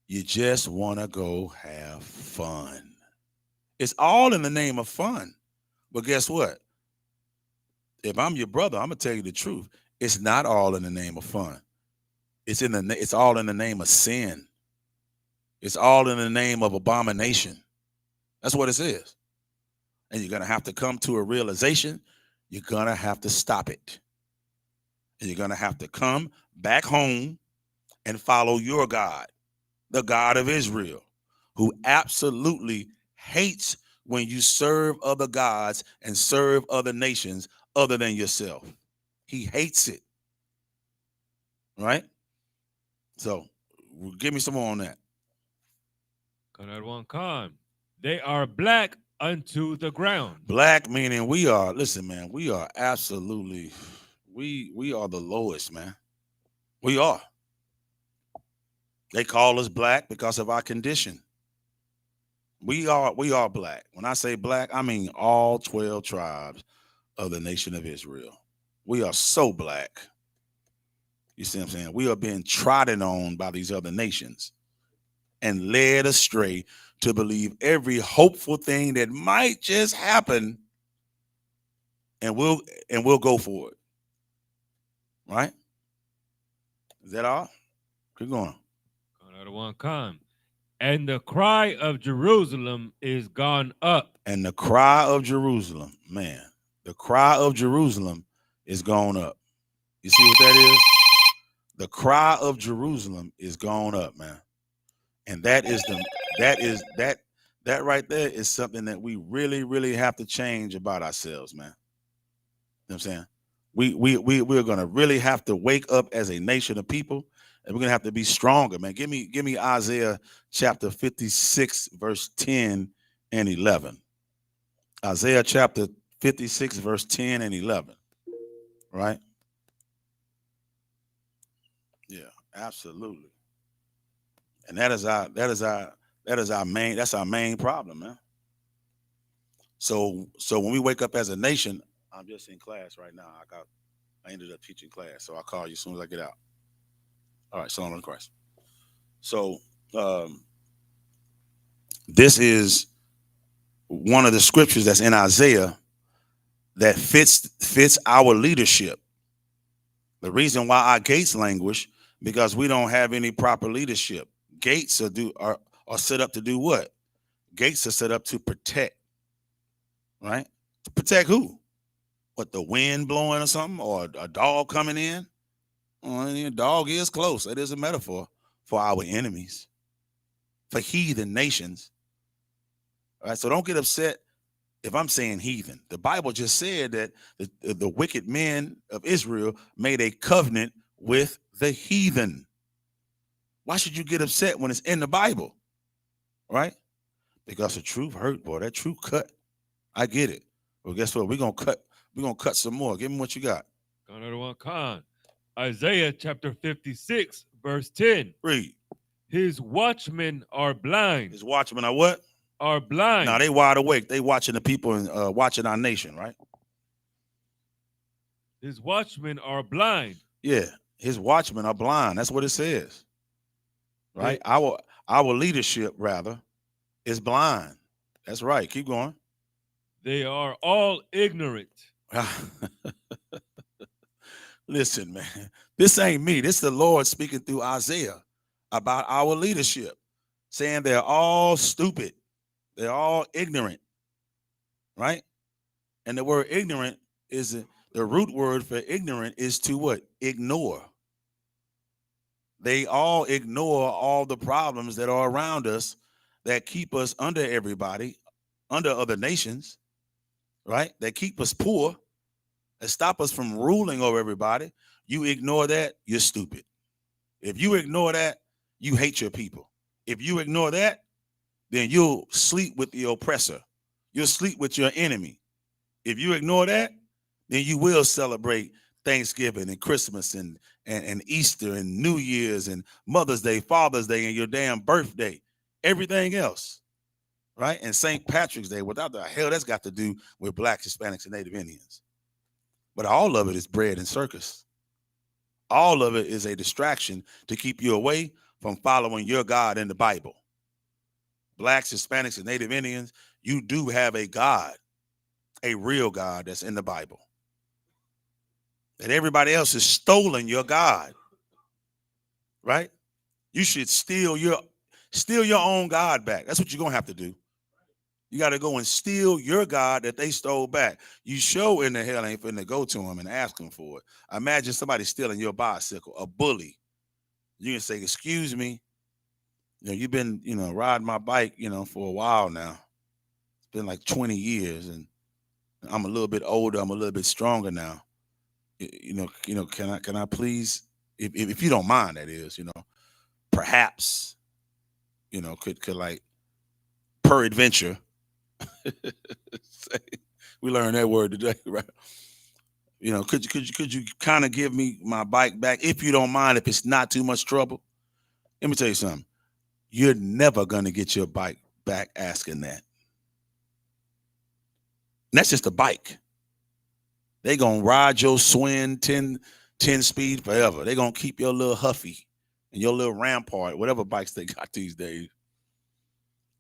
You just want to go have fun. It's all in the name of fun. But guess what? If I'm your brother, I'm gonna tell you the truth. It's not all in the name of fun. It's all in the name of sin. It's all in the name of abomination. That's what it is. And you're gonna have to come to a realization. You're gonna have to stop it. And you're gonna have to come back home and follow your God, the God of Israel, who absolutely hates when you serve other gods and serve other nations other than yourself. He hates it. Right? So give me some more on that. Conrad One Khan. They are black unto the ground. Black meaning we are, listen, man, we are absolutely, we are the lowest, man. We are. They call us black because of our condition. We are black. When I say black, I mean all 12 tribes of the nation of Israel. We are so black. You see what I'm saying? We are being trodden on by these other nations and led astray to believe every hopeful thing that might just happen, and we'll go for it. Right? Is that all? Keep going. Conrad One Khan. And the cry of Jerusalem is gone up. And the cry of Jerusalem, man, the cry of Jerusalem is gone up. You see what that is? The cry of Jerusalem is gone up, man. And that right there is something that we really, really have to change about ourselves, man. You know what I'm saying? We're gonna really have to wake up as a nation of people, and we're gonna have to be stronger, man. Give me Isaiah chapter 56, verse 10 and 11. Isaiah chapter 56, verse 10 and 11. Right? Yeah, absolutely. And that's our main problem, man. So when we wake up as a nation, I'm just in class right now. I ended up teaching class, so I'll call you as soon as I get out. All right, Shalom in Christ. So this is one of the scriptures that's in Isaiah that fits our leadership. The reason why our gates languish, because we don't have any proper leadership. Gates are set up to do what? Gates are set up to protect, right? To protect who? What, the wind blowing or something, or a dog coming in? Well, a dog is close. It is a metaphor for our enemies, for heathen nations. All right, so don't get upset if I'm saying heathen. The Bible just said that the wicked men of Israel made a covenant with the heathen. Why should you get upset when it's in the Bible? Right? Because the truth hurt, boy. That truth cut. I get it. Well, guess what? We're gonna cut some more. Give me what you got. Conrad One Khan. Isaiah chapter 56, verse 10. Read. His watchmen are blind. His watchmen are what? Are blind. Now they wide awake. They watching the people and watching our nation, right? His watchmen are blind. Yeah, his watchmen are blind. That's what it says. Right? Our leadership, rather, is blind. That's right. Keep going. They are all ignorant. Listen, man, this ain't me. This is the Lord speaking through Isaiah about our leadership, saying they're all stupid. They're all ignorant, right? And the word ignorant is the root word for ignorant is to what? Ignore. They all ignore all the problems that are around us that keep us under everybody, under other nations, right? That keep us poor, that stop us from ruling over everybody. You ignore that, you're stupid. If you ignore that, you hate your people. If you ignore that, then you'll sleep with the oppressor. You'll sleep with your enemy. If you ignore that, then you will celebrate Thanksgiving and Christmas and Easter and New Year's and Mother's Day, Father's Day, and your damn birthday, everything else, right? And St. Patrick's Day, without the hell that's got to do with Blacks, Hispanics, and Native Indians. But all of it is bread and circus. All of it is a distraction to keep you away from following your God in the Bible. Blacks, Hispanics, and Native Indians, you do have a God, a real God that's in the Bible. And everybody else is stolen your God, right? You should steal your own God back. That's what you're going to have to do. You got to go and steal your God that they stole back. You sure in the hell ain't finna go to him and ask him for it. Imagine somebody stealing your bicycle, a bully. You can say, excuse me, you've been, riding my bike, for a while now. It's been like 20 years and I'm a little bit older. I'm a little bit stronger now. Can I please, if you don't mind, that is, perhaps, could like peradventure, we learned that word today, right? Could you kind of give me my bike back if you don't mind, if it's not too much trouble? Let me tell you something. You're never gonna get your bike back asking that. And that's just a bike. They gonna ride your Swin 10 speed forever. They gonna keep your little Huffy and your little Rampart, whatever bikes they got these days.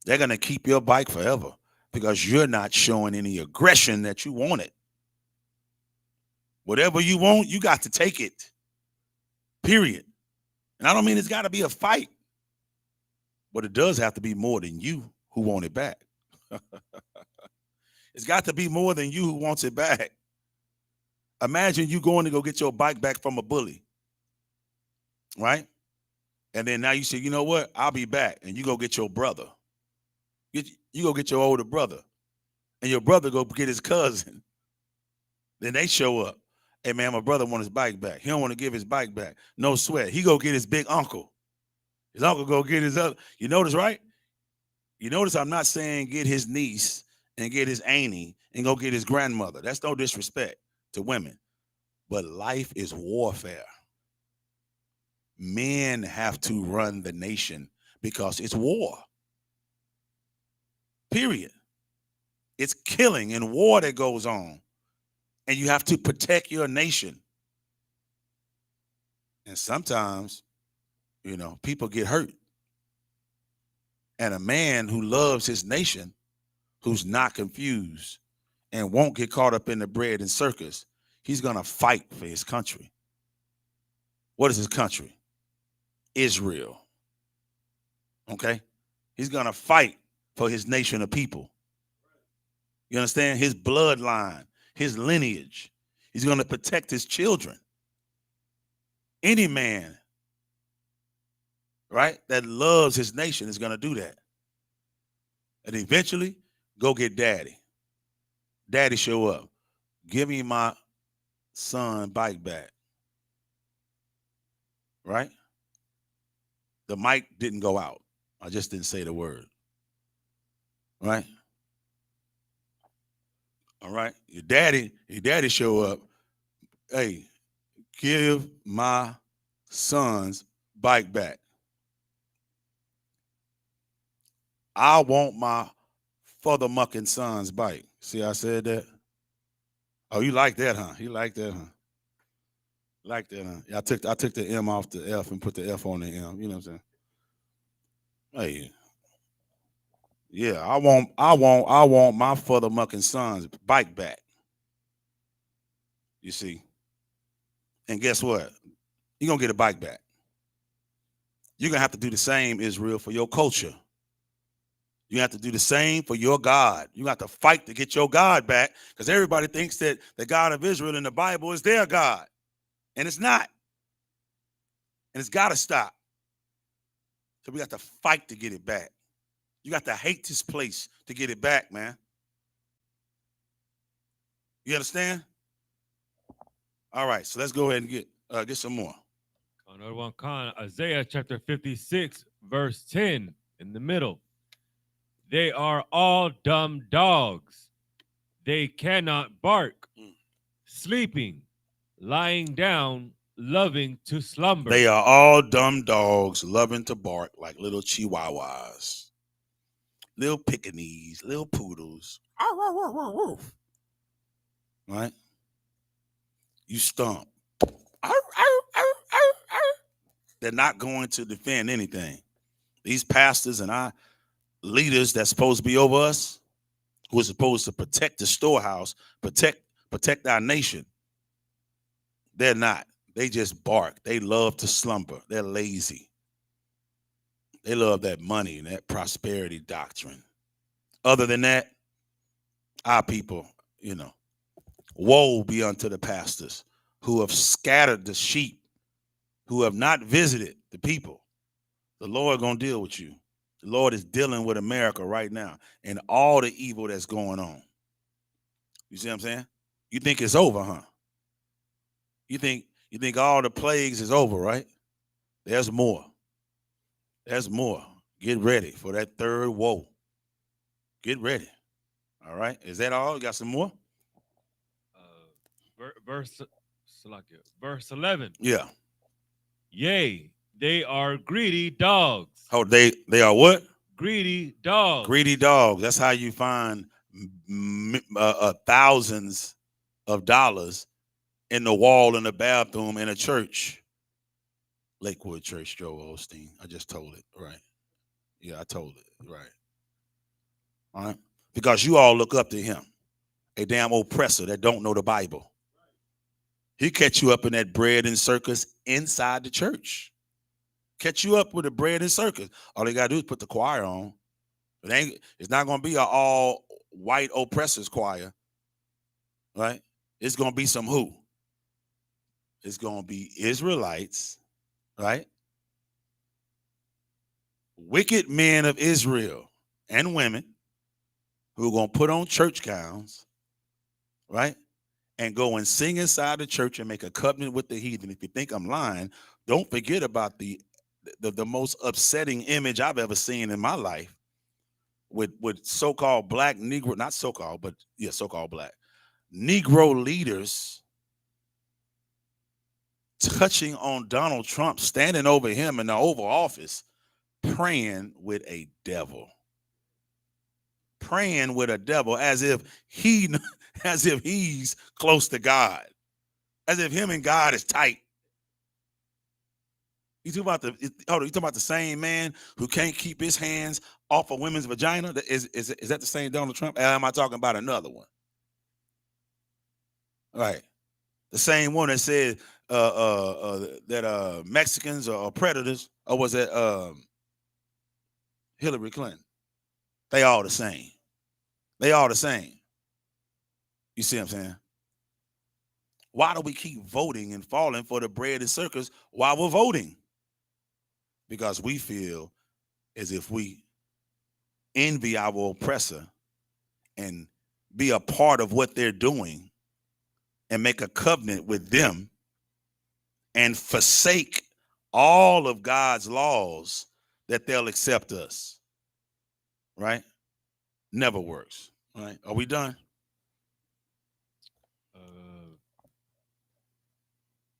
They're gonna keep your bike forever because you're not showing any aggression that you want it. Whatever you want, you got to take it. Period. And I don't mean it's got to be a fight, but it does have to be more than you who want it back. It's got to be more than you who wants it back. Imagine you going to go get your bike back from a bully, right? And then now you say, you know what? I'll be back. And you go get your brother. You go get your older brother. And your brother go get his cousin. Then they show up. Hey, man, my brother want his bike back. He don't want to give his bike back. No sweat. He go get his big uncle. His uncle go get his other. You notice, right? You notice I'm not saying get his niece and get his auntie and go get his grandmother. That's no disrespect to women. But life is warfare. Men have to run the nation because it's war. Period. It's killing and war that goes on. And you have to protect your nation. And sometimes, people get hurt. And a man who loves his nation, who's not confused and won't get caught up in the bread and circus, he's going to fight for his country. What is his country? Israel. Okay? He's going to fight for his nation of people. You understand? His bloodline, his lineage. He's going to protect his children. Any man, right, that loves his nation is going to do that. And eventually, go get daddy. Daddy show up. Give me my son bike back. Right? The mic didn't go out. I just didn't say the word. Right? All right. Your daddy show up. Hey, give my son's bike back. I want my father mucking son's bike. See, I said that. Oh, you like that, huh? You like that, huh? Like that, huh? Yeah, I took the M off the F and put the F on the M. You know what I'm saying? Hey, yeah, I want my father mucking son's bike back. You see, and guess what? You're gonna get a bike back. You're gonna have to do the same, Israel, for your culture. You have to do the same for your God. You have to fight to get your God back because everybody thinks that the God of Israel in the Bible is their God. And it's not. And it's got to stop. So we got to fight to get it back. You got to hate this place to get it back, man. You understand? All right, so let's go ahead and get some more. Another one, Isaiah chapter 56, verse 10 in the middle. They are all dumb dogs. They cannot bark. Sleeping, lying down, loving to slumber. They are all dumb dogs, loving to bark like little chihuahuas, little Pekingese, little poodles. Right? You stomp. They're not going to defend anything. These pastors and our leaders that's supposed to be over us, who are supposed to protect the storehouse, protect our nation, they're not. They just bark. They love to slumber. They're lazy. They love that money and that prosperity doctrine. Other than that, our people, woe be unto the pastors who have scattered the sheep, who have not visited the people. The Lord gonna deal with you. The Lord is dealing with America right now and all the evil that's going on. You see what I'm saying? You think it's over, huh? You think all the plagues is over, right? There's more. There's more. Get ready for that third woe. Get ready. All right. Is that all? You got some more? Verse 11. Yeah. Yea, they are greedy dogs. Oh, they are what? Greedy dogs. Greedy dogs. That's how you find thousands of dollars in the wall in the bathroom in a church. Lakewood Church, Joel Osteen. I just told it. Right. Yeah, I told it. Right. All right. Because you all look up to him, a damn oppressor that don't know the Bible. He catch you up in that bread and circus inside the church. Catch you up with the bread and circus. All they gotta do is put the choir on. It's not gonna be an all white oppressors choir, right? It's gonna be some who? It's gonna be Israelites, right? Wicked men of Israel and women who are gonna put on church gowns, right? And go and sing inside the church and make a covenant with the heathen. If you think I'm lying, don't forget about the most upsetting image I've ever seen in my life with so-called black Negro, not so-called, but yeah, so-called black Negro leaders touching on Donald Trump, standing over him in the Oval Office, praying with a devil. Praying with a devil as if he's close to God, as if him and God is tight. You talking about the same man who can't keep his hands off a women's vagina? Is that the same Donald Trump? Or am I talking about another one? Right. The same one that said that Mexicans are predators, or was it Hillary Clinton? They all the same. They all the same. You see what I'm saying? Why do we keep voting and falling for the bread and circus while we're voting? Because we feel as if we envy our oppressor and be a part of what they're doing and make a covenant with them and forsake all of God's laws, that they'll accept us. Right? Never works. Right? Are we done?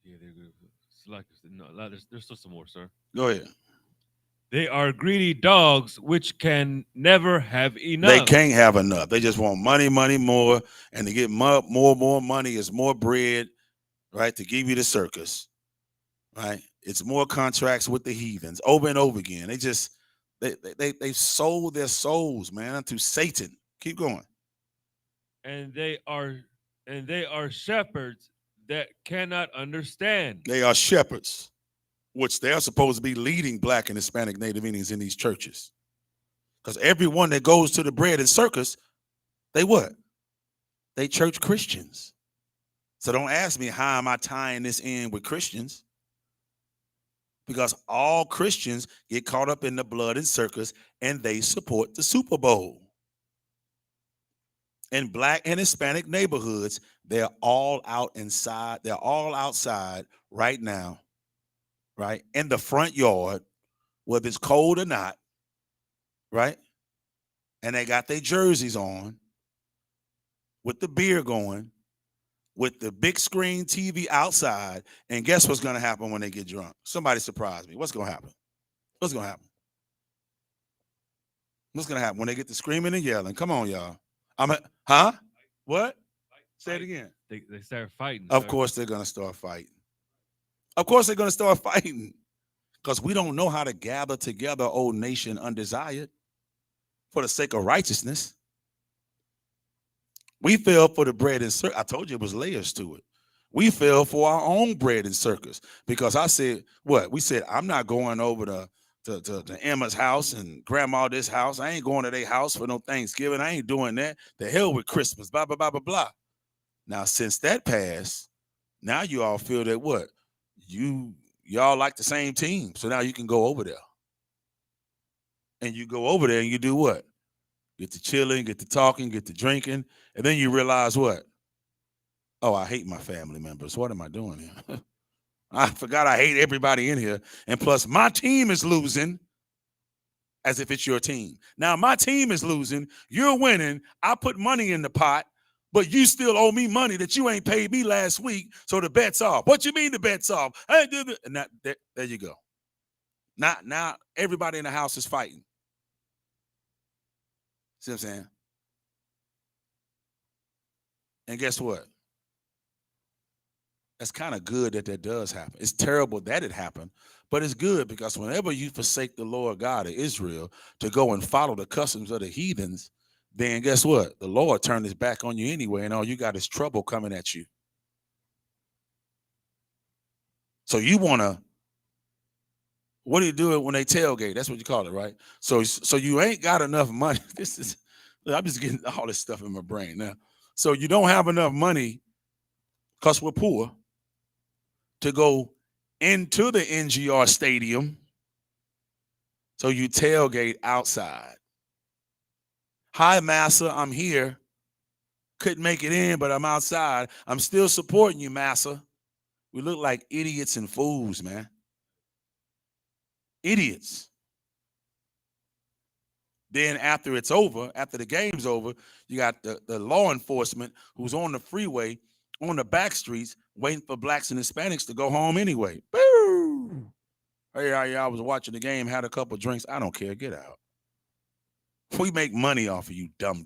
Yeah, they're good. No, there's still some more, sir. Go ahead. They are greedy dogs which can never have enough. They can't have enough. They just want money, more, and to get more money is more bread, right? To give you the circus, right? It's more contracts with the heathens over and over again. They've sold their souls, man, unto Satan. Keep going. And they are shepherds that cannot understand. They are shepherds, which they're supposed to be leading Black and Hispanic Native Indians in these churches. Because everyone that goes to the bread and circus, they what? They church Christians. So don't ask me how am I tying this in with Christians. Because all Christians get caught up in the blood and circus and they support the Super Bowl. In Black and Hispanic neighborhoods, they're all out inside. They're all outside right now, right? In the front yard, whether it's cold or not, right? And they got their jerseys on with the beer going, with the big screen TV outside. And guess what's going to happen when they get drunk? Somebody surprise me. What's going to happen? What's going to happen? What's going to happen when they get to screaming and yelling? Come on, y'all. Huh? What? Say it again. They start fighting. Of course they're going to start fighting. Of course they're going to start fighting. Because we don't know how to gather together, O nation undesired, for the sake of righteousness. We fell for the bread and circus. I told you it was layers to it. We fell for our own bread and circus because I said, what? We said, I'm not going over to Emma's house and grandma this house. I ain't going to their house for no Thanksgiving. I ain't doing that. The hell with Christmas, blah, blah, blah, blah, blah. Now, since that passed, now you all feel that what? Y'all like the same team. So now you can go over there. And you go over there and you do what? Get to chilling, get to talking, get to drinking. And then you realize what? Oh, I hate my family members. What am I doing here? I forgot I hate everybody in here. And plus, my team is losing as if it's your team. Now, my team is losing. You're winning. I put money in the pot, but you still owe me money that you ain't paid me last week. So the bet's off. What you mean the bet's off? I ain't doing it. And there you go. Now everybody in the house is fighting. See what I'm saying? And guess what? That's kind of good that does happen. It's terrible that it happened, but it's good because whenever you forsake the Lord God of Israel to go and follow the customs of the heathens, then guess what? The Lord turned his back on you anyway, and all you got is trouble coming at you. So you want to, what do you do when they tailgate? That's what you call it, right? So you ain't got enough money. I'm just getting all this stuff in my brain now. So you don't have enough money because we're poor to go into the NGR stadium. So you tailgate outside. Hi, Massa, I'm here. Couldn't make it in, but I'm outside. I'm still supporting you, Massa. We look like idiots and fools, man. Idiots. Then after it's over, after the game's over, you got the law enforcement who's on the freeway, on the back streets, waiting for blacks and Hispanics to go home anyway. Boo! Hey, I was watching the game, had a couple drinks. I don't care. Get out. We make money off of you, dumb.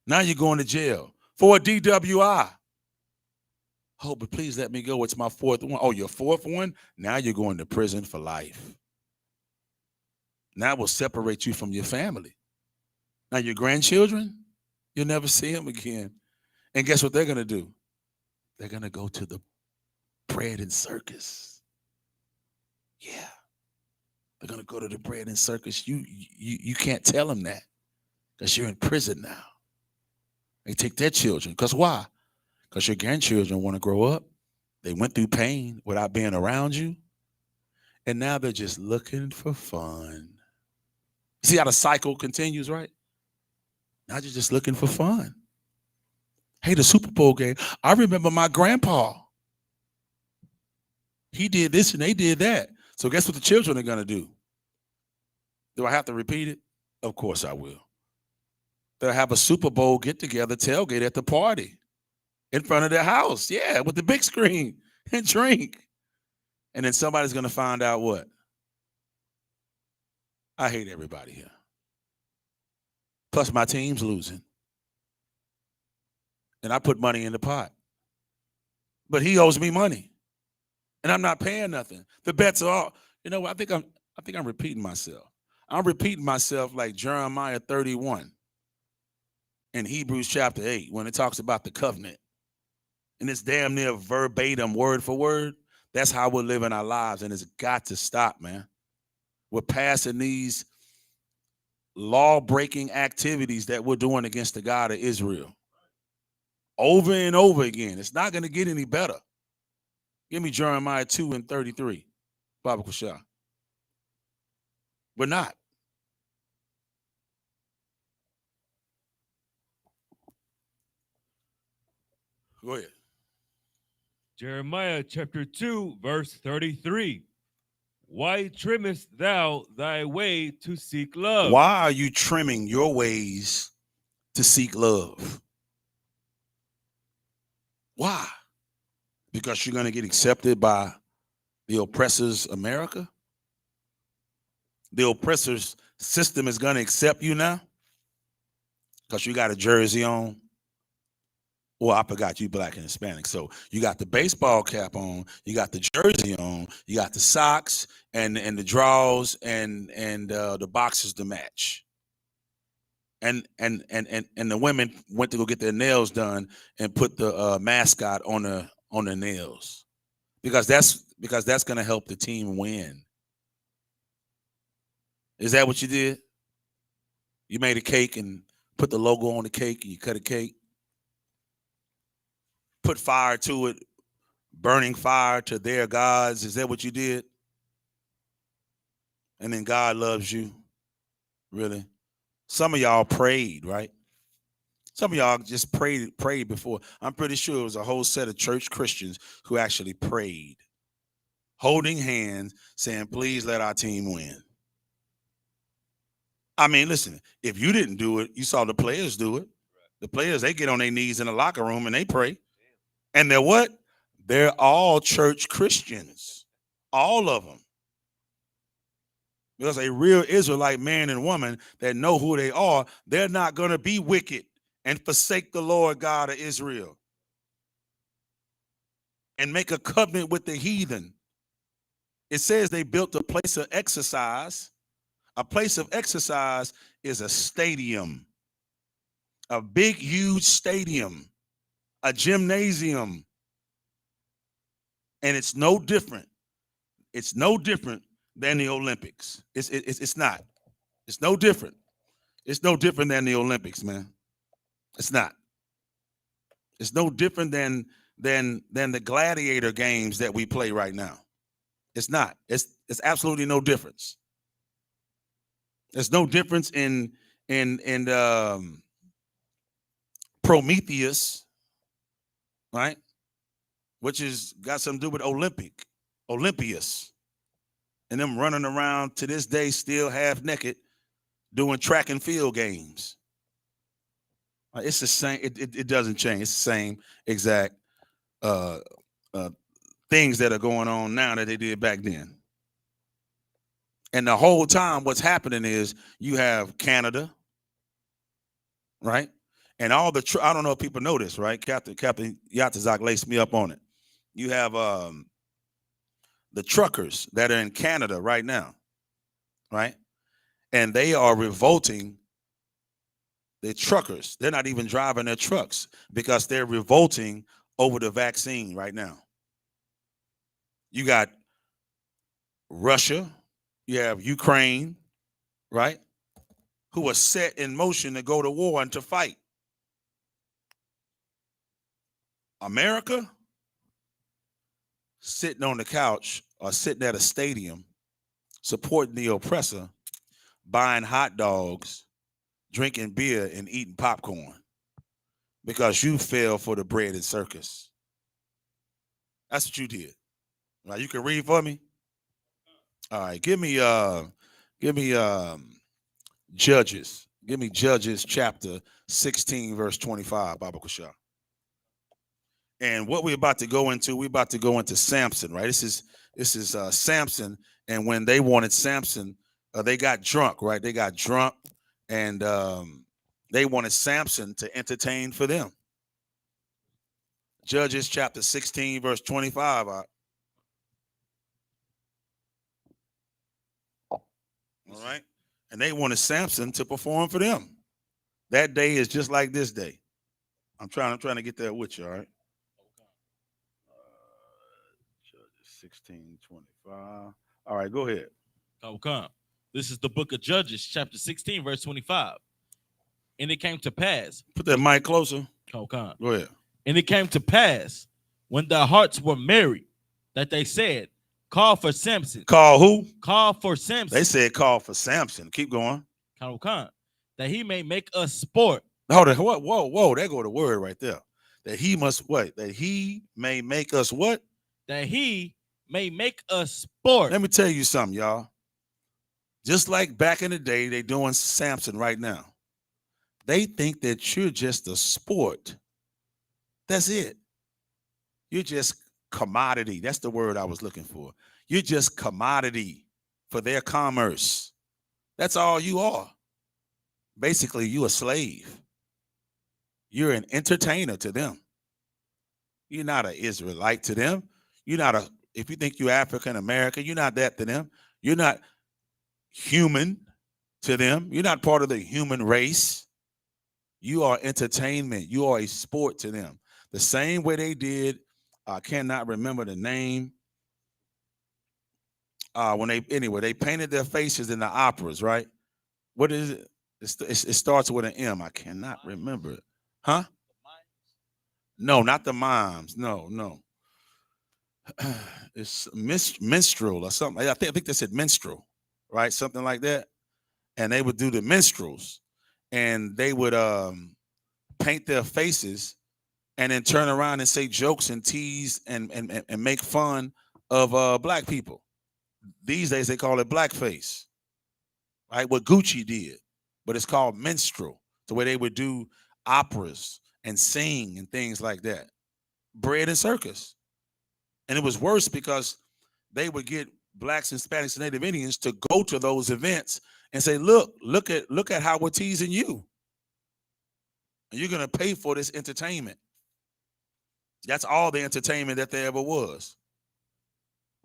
Now you're going to jail for a DWI. Oh, but please let me go. It's my fourth one. Oh, your fourth one? Now you're going to prison for life. Now it will separate you from your family. Now your grandchildren, you'll never see them again. And guess what they're going to do? They're going to go to the bread and circus. Yeah. They're going to go to the bread and circus. You can't tell them that because you're in prison now. They take their children. Because why? Because your grandchildren want to grow up. They went through pain without being around you. And now they're just looking for fun. See how the cycle continues, right? Now you're just looking for fun. Hey, the Super Bowl game. I remember my grandpa. He did this and they did that. So guess what the children are going to do? Do I have to repeat it? Of course I will. They'll have a Super Bowl get-together tailgate at the party in front of their house. Yeah, with the big screen and drink. And then somebody's going to find out what? I hate everybody here. Plus my team's losing. And I put money in the pot. But he owes me money. And I'm not paying nothing. The bets are all, you know, I think I'm repeating myself. I'm repeating myself like Jeremiah 31 and Hebrews chapter 8 when it talks about the covenant. And it's damn near verbatim, word for word. That's how we're living our lives. And it's got to stop, man. We're passing these law-breaking activities that we're doing against the God of Israel. Over and over again. It's not going to get any better. Give me Jeremiah 2 and 33. Baba Kusha. We're not. Go ahead. Jeremiah chapter 2, verse 33. Why trimmest thou thy way to seek love? Why are you trimming your ways to seek love? Why? Because you're going to get accepted by the oppressor's America? The oppressor's system is going to accept you now? Because you got a jersey on Well, I forgot you black and Hispanic. So you got the baseball cap on, you got the jersey on, you got the socks and the drawers and the boxers to match. And the women went to go get their nails done and put the mascot on the nails because that's gonna help the team win. Is that what you did? You made a cake and put the logo on the cake and you cut a cake, put fire to it, burning fire to their gods. Is that what you did? And then God loves you. Really? Some of y'all prayed, right? Some of y'all just prayed before. I'm pretty sure it was a whole set of church Christians who actually prayed, holding hands, saying, please let our team win. I mean, listen, if you didn't do it, you saw the players do it. The players, they get on their knees in the locker room and they pray. And they're what? They're all church Christians. All of them. Because a real Israelite man and woman that know who they are, they're not going to be wicked and forsake the Lord God of Israel and make a covenant with the heathen. It says they built a place of exercise. A place of exercise is a stadium, a big, huge stadium, a gymnasium. And it's no different. It's no different than the Olympics. It's not. It's no different. It's no different than the Olympics, man. It's not. It's no different than the gladiator games that we play right now. It's not. It's absolutely no difference. There's no difference in Prometheus, right? Which is got something to do with Olympius. And them running around to this day still half naked doing track and field games. It's the same. It doesn't change. It's the same exact things that are going on now that they did back then. And the whole time what's happening is you have Canada, right? And all the, I don't know if people know this, right? Captain Yatazak laced me up on it. You have the truckers that are in Canada right now, right? And they are revolting. The truckers, they're not even driving their trucks because they're revolting over the vaccine right now. You got Russia, you have Ukraine, right? Who are set in motion to go to war and to fight. America, sitting on the couch or sitting at a stadium, supporting the oppressor, buying hot dogs, drinking beer, and eating popcorn because you fell for the bread and circus. That's what you did. Now you can read for me. All right, give me Judges. Give me Judges chapter 16, verse 25, Baba Kusha. And what we're about to go into, Samson, right? This is Samson, and when they wanted Samson, they got drunk, right? They got drunk, and they wanted Samson to entertain for them. Judges chapter 16, verse 25. All right. And they wanted Samson to perform for them. That day is just like this day. I'm trying to get that with you, all right? Judges 16:25. All right, go ahead. Okay. This is the book of Judges, chapter 16, verse 25. And it came to pass. Put that mic closer. Okay. Go ahead. And it came to pass when their hearts were merry that they said, call for Samson. Call who? Call for Samson. They said call for Samson. Keep going. That he may make us sport. Hold on. Whoa. There go the word right there. That he must what? That he may make us what? That he may make us sport. Let me tell you something, y'all. Just like back in the day, they doing Samson right now. They think that you're just a sport. That's it. You're just commodity. That's the word I was looking for. You're just commodity for their commerce. That's all you are. Basically, you a slave. You're an entertainer to them. You're not an Israelite to them. You're not a, if you think you're African American, you're not that to them. You're not human to them. You're not part of the human race. You are entertainment. You are a sport to them. The same way they did, I cannot remember the name. When they painted their faces in the operas, right? What is it? It starts with an M. I cannot remember it. Huh? No, not the mimes. No. It's minstrel or something. I think they said minstrel, right? Something like that. And they would do the minstrels, and they would paint their faces and then turn around and say jokes and tease and make fun of black people. These days they call it blackface, right? What Gucci did, but it's called minstrel, the way they would do operas and sing and things like that. Bread and circus. And it was worse because they would get blacks, Hispanics, and Native Indians to go to those events and say, look at how we're teasing you. And you're going to pay for this entertainment. That's all the entertainment that there ever was.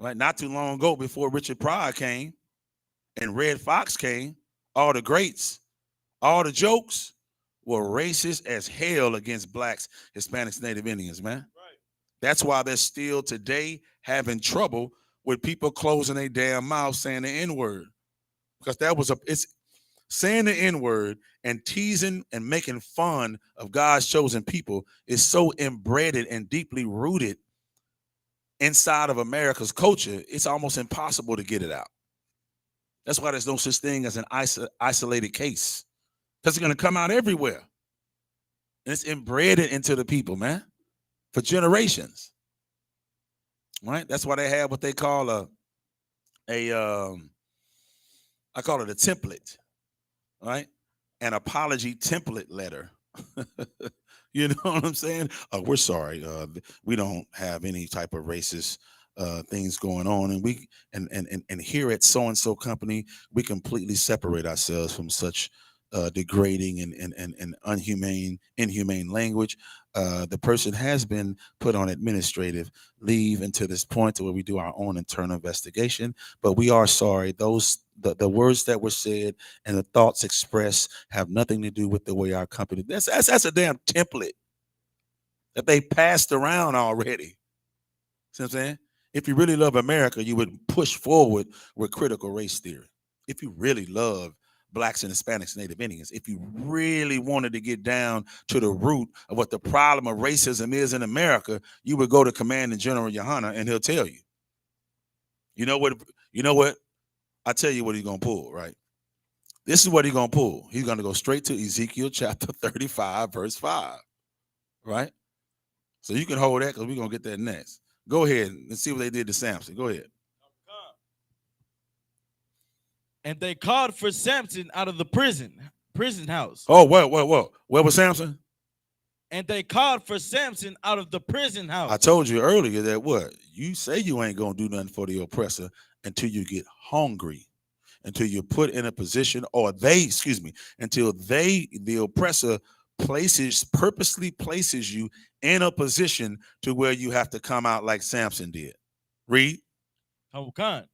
Right? Not too long ago, before Richard Pryor came and Red Fox came, all the greats, all the jokes were racist as hell against blacks, Hispanics, Native Indians, man. Right. That's why they're still today having trouble with people closing their damn mouth saying the N-word. Because it's saying the N-word and teasing and making fun of God's chosen people is so embedded and deeply rooted inside of America's culture, it's almost impossible to get it out. That's why there's no such thing as an isolated case. Because it's going to come out everywhere. And it's embedded into the people, man, for generations. Right? That's why they have what they call I call it a template, right? An apology template letter. You know what I'm saying? We're sorry. We don't have any type of racist things going on, and we and here at so and so company, we completely separate ourselves from such degrading and inhumane language. The person has been put on administrative leave until this point to where we do our own internal investigation. But we are sorry. The words that were said and the thoughts expressed have nothing to do with the way our company. That's a damn template that they passed around already. See what I'm saying? If you really love America, you would push forward with critical race theory. If you really love blacks and Hispanics, Native Indians, if you really wanted to get down to the root of what the problem of racism is in America, you would go to Commanding General YAHANNA and he'll tell you. You know what? I tell you what he's gonna pull, right? This is what he's gonna pull. He's gonna go straight to Ezekiel chapter 35, verse 5. Right? So you can hold that because we're gonna get that next. Go ahead and see what they did to Samson. Go ahead. And they called for Samson out of the prison house. Oh, whoa. Where was Samson? And they called for Samson out of the prison house. I told you earlier that what? You say you ain't going to do nothing for the oppressor until you get hungry, until you're put in a position, until the oppressor purposely places you in a position to where you have to come out like Samson did. Read. Oh, God.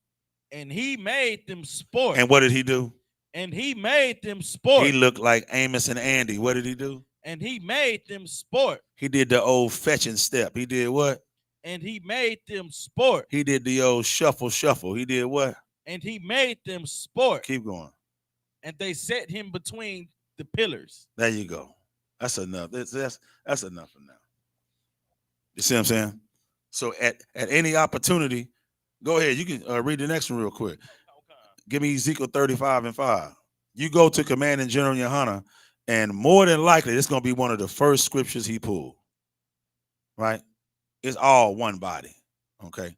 And he made them sport. And what did he do? And he made them sport. He looked like Amos and Andy. What did he do? And he made them sport. He did the old fetching step. He did what? And he made them sport. He did the old shuffle. He did what? And he made them sport. Keep going. And they set him between the pillars. There you go. That's enough. That's enough for now. You see what I'm saying? So at any opportunity, go ahead. You can read the next one real quick. Give me Ezekiel 35 and 5. You go to Commanding General YAHANNA, and more than likely, it's going to be one of the first scriptures he pulled. Right? It's all one body. Okay?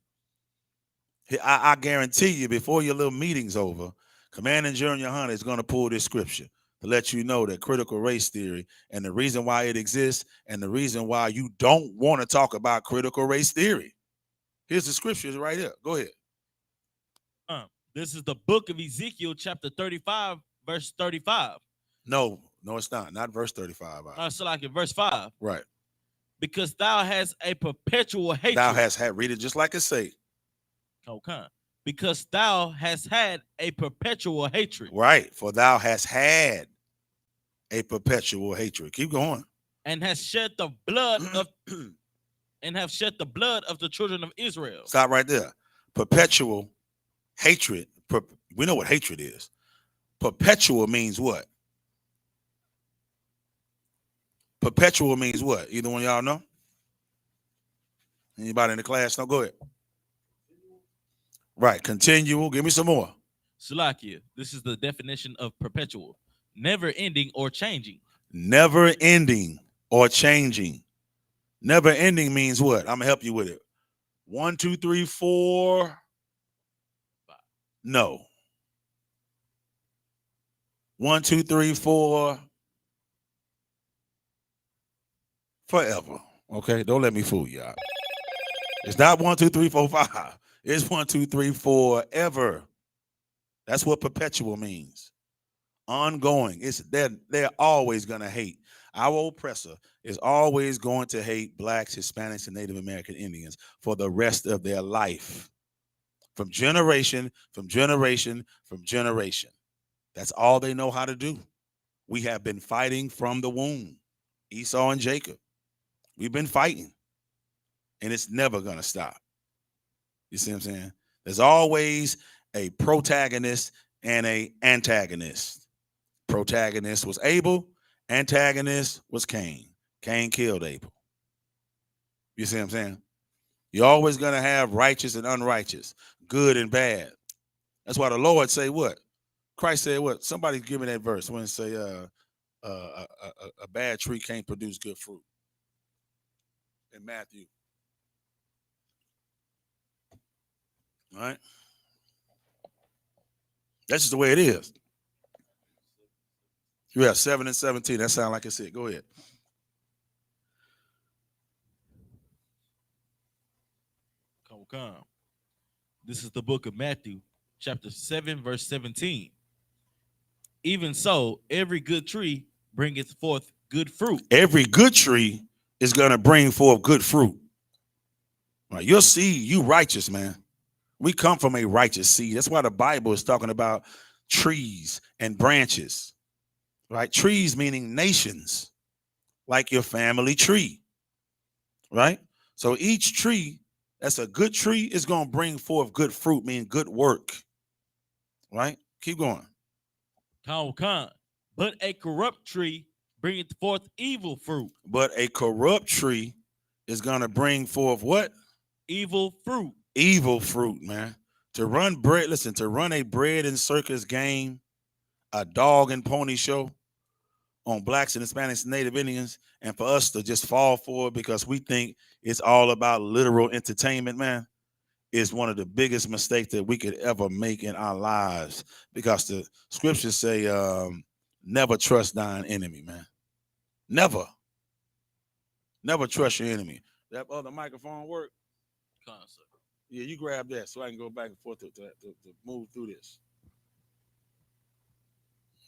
I guarantee you, before your little meeting's over, Commanding General YAHANNA is going to pull this scripture to let you know that critical race theory and the reason why it exists and the reason why you don't want to talk about critical race theory. Here's the scriptures right here. Go ahead. This is the book of Ezekiel, chapter 35, verse 35. No, it's not. Not verse 35. So like in verse 5. Right. because thou hast a perpetual hatred. Thou hast had, read it just like it say. Okay. Because thou hast had a perpetual hatred. Right. For thou hast had a perpetual hatred. Keep going. And hast shed the blood of and have shed the blood of the children of Israel. Stop right there. Perpetual hatred. We know what hatred is. Perpetual means what? Perpetual means what? Either one of y'all know? Anybody in the class? No, go ahead. Right. Continual. Give me some more. Salakia. This is the definition of perpetual. Never ending or changing. Never ending or changing. Never ending means what? I'm going to help you with it. 1, 2, 3, 4. No. 1, 2, 3, 4. Forever. Okay? Don't let me fool you. It's not 1, 2, 3, 4, 5. It's 1, 2, 3, 4 ever. That's what perpetual means. Ongoing. It's they're always gonna hate. Our oppressor is always going to hate blacks, Hispanics, and Native American Indians for the rest of their life. From generation, from generation, from generation. That's all they know how to do. We have been fighting from the womb. Esau and Jacob. We've been fighting. And it's never gonna stop. You see what I'm saying? There's always a protagonist and an antagonist. Protagonist was Abel, antagonist was Cain. Cain killed Abel. You see what I'm saying? You're always going to have righteous and unrighteous, good and bad. That's why the Lord say what? Christ said what? Somebody give me that verse when it say a bad tree can't produce good fruit. In Matthew. All right? That's just the way it is. Yeah, 7 and 17. That sounds like it's it. Go ahead. Come. This is the book of Matthew, chapter 7, verse 17. Even so, every good tree bringeth forth good fruit. Every good tree is going to bring forth good fruit. Right, you'll see you righteous, man. We come from a righteous seed. That's why the Bible is talking about trees and branches. Right? Trees meaning nations, like your family tree. Right? So each tree that's a good tree is going to bring forth good fruit, meaning good work. Right? Keep going. Come. But a corrupt tree bringeth forth evil fruit. But a corrupt tree is going to bring forth what? Evil fruit. Evil fruit, man. To run a bread and circus game, a dog and pony show on blacks and Hispanics and Native Indians, and for us to just fall for it because we think it's all about literal entertainment, man, is one of the biggest mistakes that we could ever make in our lives, because the scriptures say never trust thine enemy, man. Never trust your enemy. That other microphone work? Yeah, you grab that so I can go back and forth to move through this.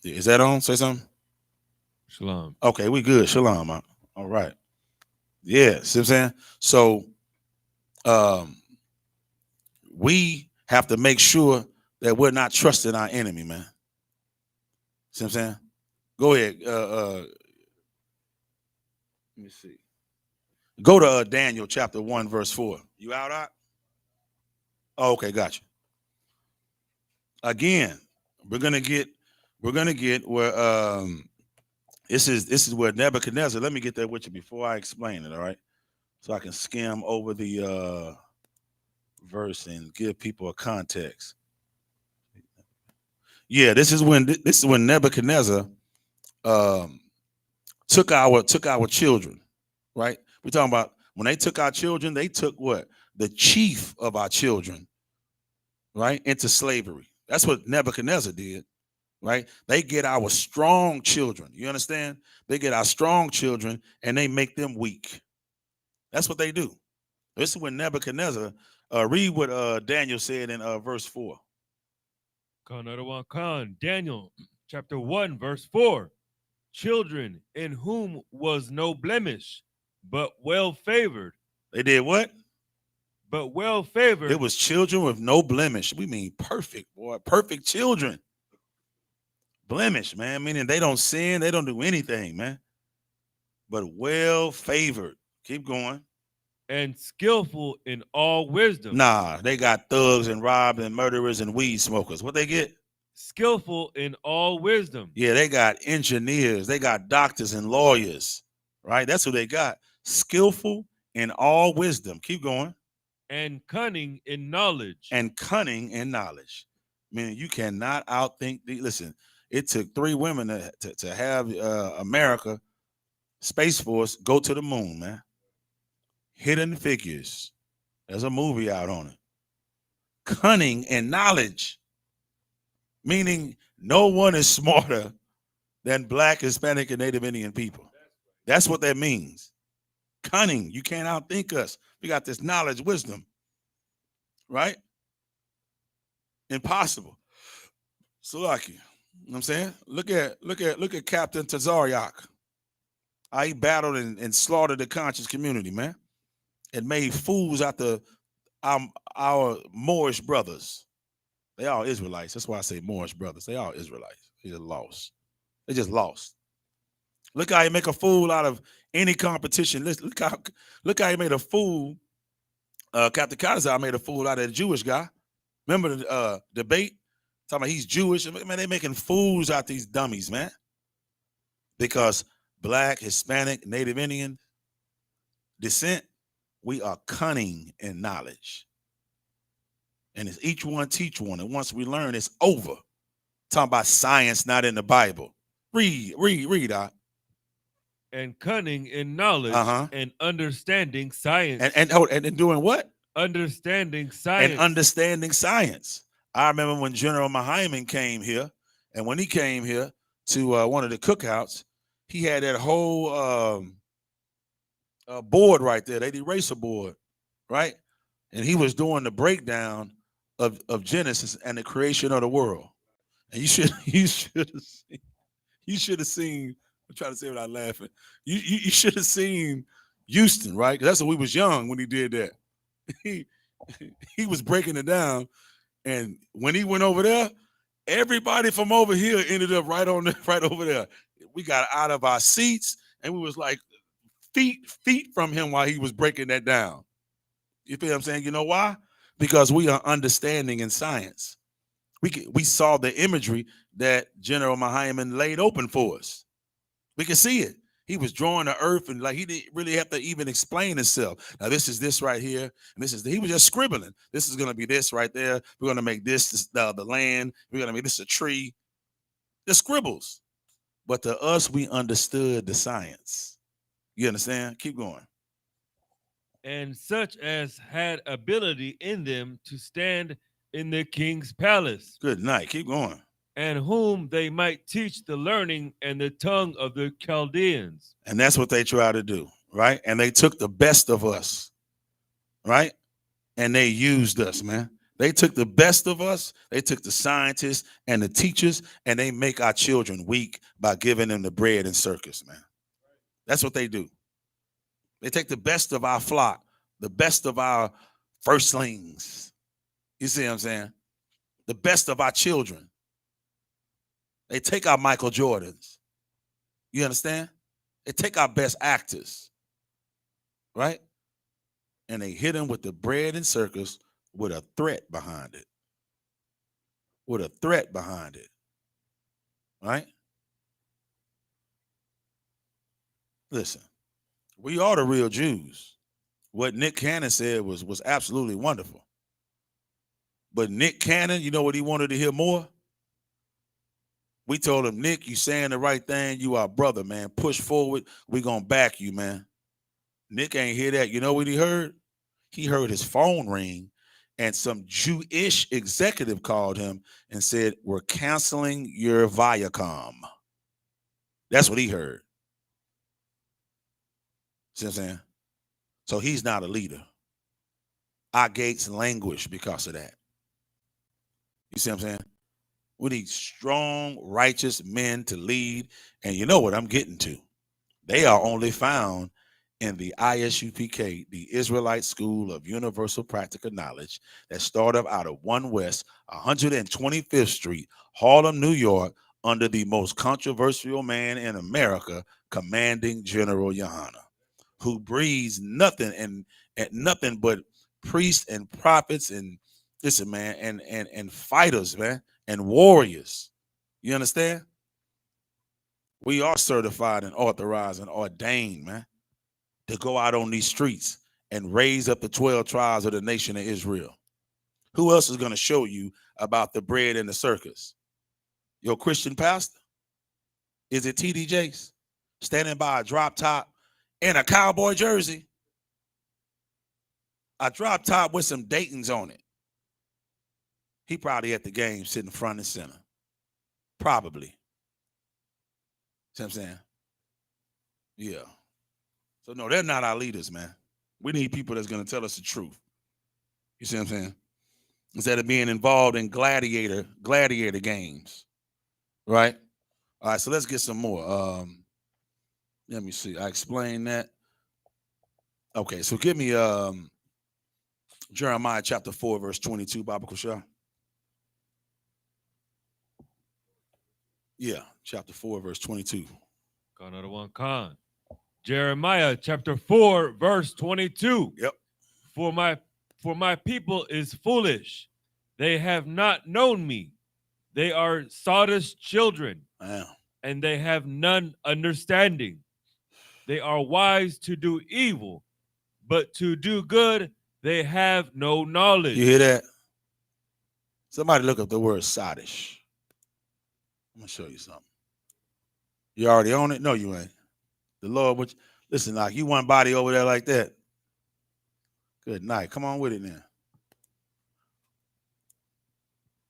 Is that on? Say something. Shalom. Okay, we good. Shalom. All right. Yeah, see what I'm saying? So we have to make sure that we're not trusting our enemy, man. See what I'm saying? Go ahead. Let me see. Go to Daniel chapter 1, verse 4. You out? Oh, okay, gotcha. Again, we're gonna get where this is where Nebuchadnezzar. Let me get that with you before I explain it, all right? So I can skim over the verse and give people a context. Yeah, this is when Nebuchadnezzar took our children, right? We're talking about when they took our children, they took what? The chief of our children, right, into slavery. That's what Nebuchadnezzar did, right? They get our strong children. You understand? They get our strong children and they make them weak. That's what they do. This is when Nebuchadnezzar, read what Daniel said in verse 4. Daniel chapter 1, verse 4. Children in whom was no blemish, but well favored. They did what? But well favored. It was children with no blemish. We mean perfect, boy. Perfect children. Blemish, man. Meaning they don't sin. They don't do anything, man. But well favored. Keep going. And skillful in all wisdom. Nah, they got thugs and robbers and murderers and weed smokers. What they get? Skillful in all wisdom. Yeah, they got engineers. They got doctors and lawyers, right? That's who they got. Skillful in all wisdom. Keep going. And cunning in knowledge. And cunning in knowledge. Meaning you cannot outthink. Listen, it took 3 women to have America Space Force go to the moon, man. Hidden Figures. There's a movie out on it. Cunning and knowledge. Meaning no one is smarter than Black, Hispanic, and Native Indian people. That's what that means. Cunning. You can't outthink us. We got this knowledge, wisdom. Right? Impossible. Sulaki. You know what I'm saying? Look at Captain Tazaryak. How he battled and slaughtered the conscious community, man. And made fools out of our Moorish brothers. They all Israelites. That's why I say Moorish brothers. They all Israelites. They just lost. They just lost. Look how he make a fool out of any competition. Look how he made a fool. Captain Kaiser made a fool out of a Jewish guy. Remember the debate? Talking about he's Jewish. Man, they making fools out these dummies, man. Because Black, Hispanic, Native Indian descent, we are cunning in knowledge. And it's each one teach one. And once we learn, it's over. Talking about science not in the Bible. Read out. And cunning in knowledge and understanding science. And doing what? Understanding science. And understanding science. I remember when General Mahaiman came here, and when he came here to one of the cookouts, he had that whole board right there, that eraser board, right? And he was doing the breakdown of Genesis and the creation of the world. And you should have seen. I'm trying to say without laughing. You should have seen Houston, right? Because that's when we was young when he did that. He was breaking it down, and when he went over there, everybody from over here ended up right over there. We got out of our seats, and we was like feet from him while he was breaking that down. You feel what I'm saying? You know why? Because we are understanding in science. We saw the imagery that General Mahaiman laid open for us. We could see it. He was drawing the earth, and like he didn't really have to even explain himself. Now this is this right here, and this is he was just scribbling. This is gonna be this right there. We're gonna make this the land. We're gonna make this a tree. The scribbles. But to us, we understood the science. You understand? Keep going. And such as had ability in them to stand in the king's palace. Good night. Keep going. And whom they might teach the learning and the tongue of the Chaldeans. And that's what they try to do, right? And they took the best of us, right? And they used us, man. They took the best of us. They took the scientists and the teachers, and they make our children weak by giving them the bread and circus, man. That's what they do. They take the best of our flock, the best of our firstlings. You see what I'm saying? The best of our children. They take our Michael Jordans. You understand? They take our best actors, right? And they hit them with the bread and circus with a threat behind it. With a threat behind it, right? Listen, we are the real Jews. What Nick Cannon said was absolutely wonderful. But Nick Cannon, you know what he wanted to hear more? We told him, Nick, you saying the right thing. You our brother, man. Push forward. We gonna back you, man. Nick ain't hear that. You know what he heard? He heard his phone ring, and some Jewish executive called him and said, we're canceling your Viacom. That's what he heard. See what I'm saying? So he's not a leader. Our gates languish because of that. You see what I'm saying? We need strong, righteous men to lead. And you know what I'm getting to? They are only found in the I.S.U.P.K, the Israelite School of Universal Practical Knowledge, that started out of 1 West 125th Street, Harlem, New York, under the most controversial man in America, Commanding General YAHANNA, who breeds nothing and nothing but priests and prophets and listen, man, and fighters, man, and warriors. You understand? We are certified and authorized and ordained, man, to go out on these streets and raise up the 12 tribes of the nation of Israel. Who else is going to show you about the bread and the circus? Your Christian pastor? Is it T.D. Jakes standing by a drop top in a cowboy jersey? A drop top with some Dayton's on it. He probably at the game sitting front and center. Probably. See what I'm saying? Yeah. So no, they're not our leaders, man. We need people that's going to tell us the truth. You see what I'm saying? Instead of being involved in gladiator games. Right? All right, so let's get some more. Let me see. I explained that. Okay, so give me Jeremiah chapter 4, verse 22, Baba Kushah. Yeah, chapter 4, verse 22. Got another one, Khan. Jeremiah chapter 4, verse 22. Yep. For my people is foolish. They have not known me. They are sawdust children, and they have none understanding. They are wise to do evil, but to do good they have no knowledge. You hear that? Somebody look up the word sodish. I'm gonna show you something. You already own it? No, you ain't. The Lord, which listen, like you want body over there like that. Good night. Come on with it now.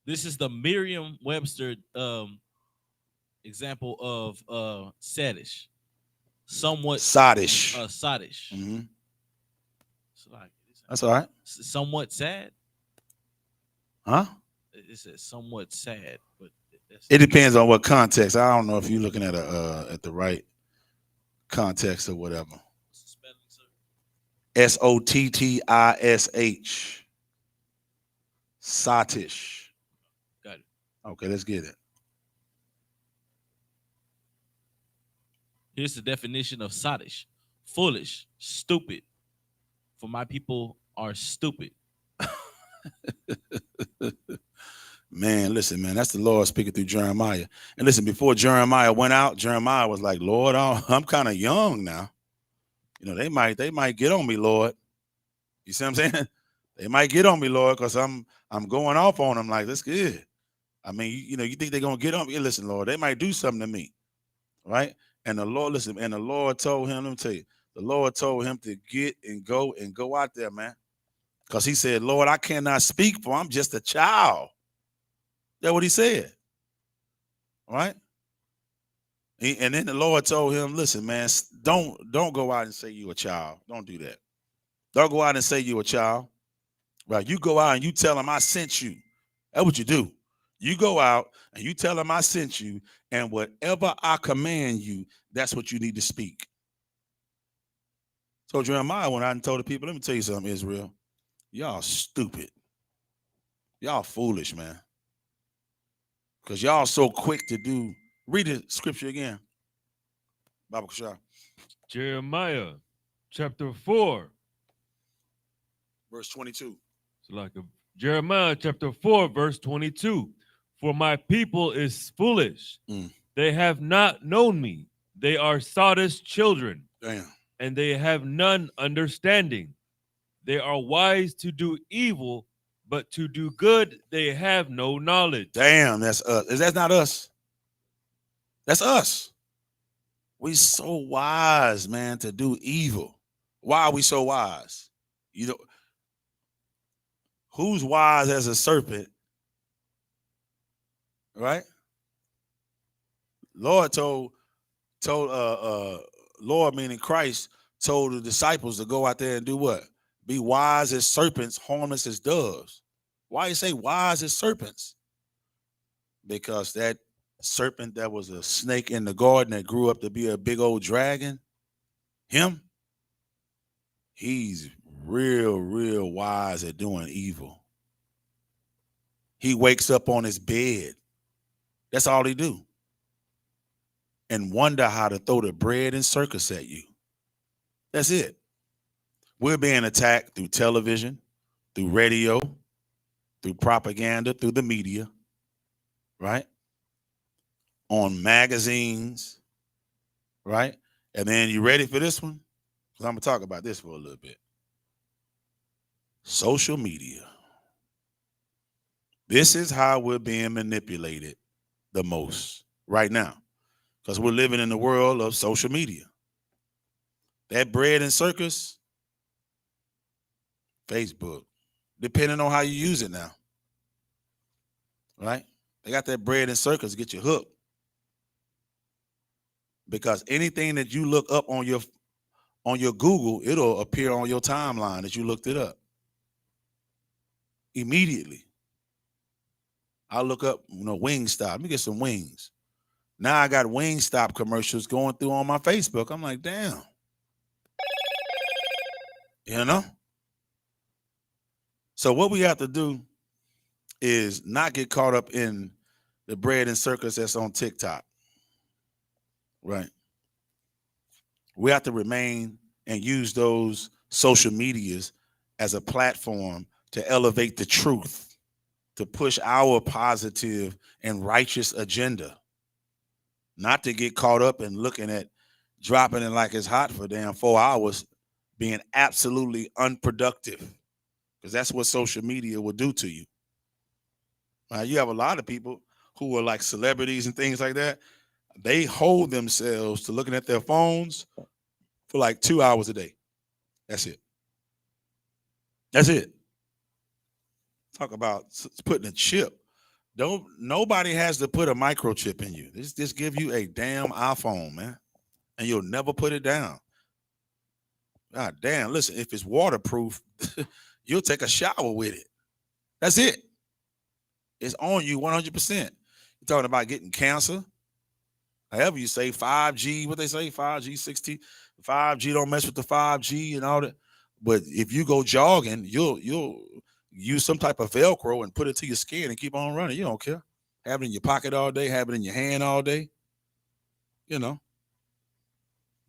This is the Merriam-Webster example of sadish. Somewhat sodish. Sodish. Mm-hmm. So like, that's all right. Somewhat sad. Huh? It says somewhat sad, but it depends on what context. I don't know if you're looking at at the right context or whatever. What's the spelling, sir? Sottish. Sottish. Got it. Okay, let's get it. Here's the definition of sottish: foolish, stupid. For my people are stupid. Man, listen, man, that's the Lord speaking through Jeremiah. And listen, before Jeremiah went out, Jeremiah was like, Lord, I'm kind of young now. You know, they might get on me, Lord. You see what I'm saying? They might get on me, Lord, because I'm going off on them like, that's good. I mean, you think they're going to get on me? Listen, Lord, they might do something to me, right? And the Lord, listen, and the Lord told him, let me tell you, the Lord told him to get and go out there, man. Because he said, Lord, I cannot speak, for I'm just a child. That's what he said. All right? And then the Lord told him, listen, man, don't go out and say you a child. Don't do that. Don't go out and say you a child. Right? You go out and you tell him I sent you. That's what you do. You go out and you tell him I sent you, and whatever I command you, that's what you need to speak. So Jeremiah went out and told the people, let me tell you something, Israel. Y'all stupid. Y'all foolish, man. Because y'all so quick to do. Read the scripture again. Baba Kushah. Jeremiah chapter 4. Verse 22. So like Jeremiah chapter 4, verse 22. For my people is foolish. They have not known me. They are sawdust children. Damn. And they have none understanding. They are wise to do evil, but to do good they have no knowledge. Damn, that's us. Is that not us? That's us. We so wise, man, to do evil. Why are we so wise? You know, who's wise as a serpent? Right? Lord told Lord, meaning Christ, told the disciples to go out there and do what? Be wise as serpents, harmless as doves. Why you say wise as serpents? Because that serpent that was a snake in the garden that grew up to be a big old dragon, him, he's real wise at doing evil. He wakes up on his bed. That's all he do. And wonder how to throw the bread and circus at you. That's it. We're being attacked through television, through radio, through propaganda, through the media, right? On magazines, right? And then you ready for this one? Because I'm going to talk about this for a little bit. Social media. This is how we're being manipulated the most right now, because we're living in the world of social media. That bread and circus, Facebook, depending on how you use it now, right? They got that bread and circus get you hooked, because anything that you look up on your Google, it'll appear on your timeline that you looked it up immediately. I'll look up, Wingstop. Let me get some wings. Now I got Wingstop commercials going through on my Facebook. I'm like, damn. So what we have to do is not get caught up in the bread and circus that's on TikTok, right? We have to remain and use those social medias as a platform to elevate the truth, to push our positive and righteous agenda, not to get caught up in looking at dropping it like it's hot for damn 4 hours, being absolutely unproductive, because that's what social media will do to you. You have a lot of people who are like celebrities and things like that. They hold themselves to looking at their phones for like 2 hours a day. That's it. That's it. Talk about putting a chip. Nobody has to put a microchip in you. Just give you a damn iPhone, man, and you'll never put it down. God damn, listen, if it's waterproof, you'll take a shower with it. That's it. It's on you 100%. You're talking about getting cancer. However you say 5G, what they say, 5G, 6T, 5G, don't mess with the 5G and all that. But if you go jogging, you'll use some type of Velcro and put it to your skin and keep on running. You don't care. Have it in your pocket all day, have it in your hand all day.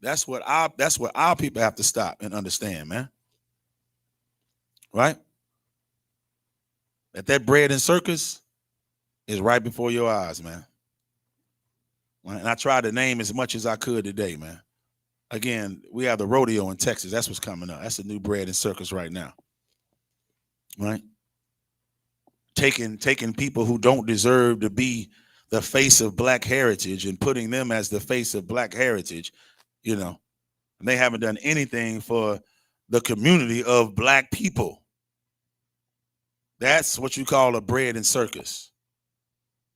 That's what our people have to stop and understand, man. Right? That bread and circus is right before your eyes, man. And I tried to name as much as I could today, man. Again, we have the rodeo in Texas. That's what's coming up. That's the new bread and circus right now. Right? Taking people who don't deserve to be the face of black heritage and putting them as the face of black heritage, and they haven't done anything for the community of black people. That's what you call a bread and circus.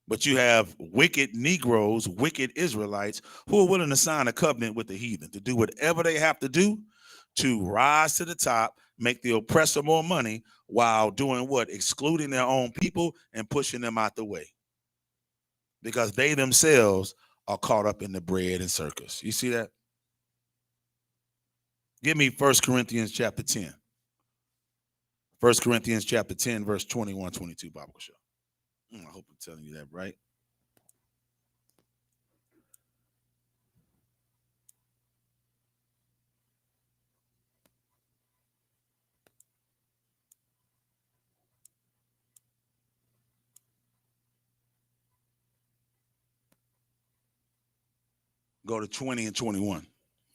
But you have wicked Negroes, wicked Israelites who are willing to sign a covenant with the heathen to do whatever they have to do to rise to the top, make the oppressor more money, while doing what? Excluding their own people and pushing them out the way, because they themselves are caught up in the bread and circus. You see that? Give me 1 Corinthians chapter 10. 1 Corinthians chapter 10, verse 21, 22, Bible Show. I hope I'm telling you that right. Go to 20 and 21.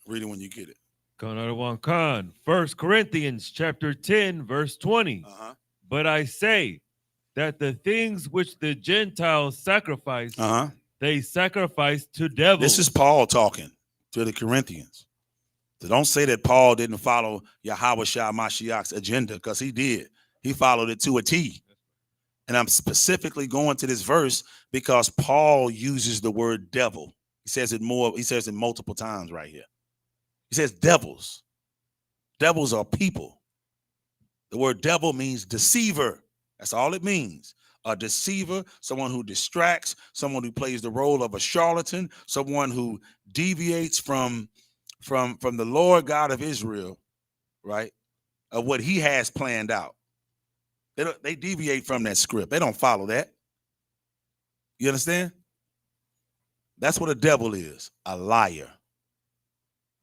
Read it when you get it. Another one, Khan. 1 Corinthians chapter 10, verse 20. But I say that the things which the Gentiles sacrifice, they sacrifice to devils. This is Paul talking to the Corinthians. So don't say that Paul didn't follow Yahawashi Mashiach's agenda, because he did. He followed it to a T. And I'm specifically going to this verse because Paul uses the word devil. He says it multiple times right here. He says devils. Devils are people. The word devil means deceiver. That's all it means. A deceiver, someone who distracts, someone who plays the role of a charlatan, someone who deviates from the Lord God of Israel, right, of what he has planned out. They deviate from that script. They don't follow that. You understand? That's what a devil is, a liar.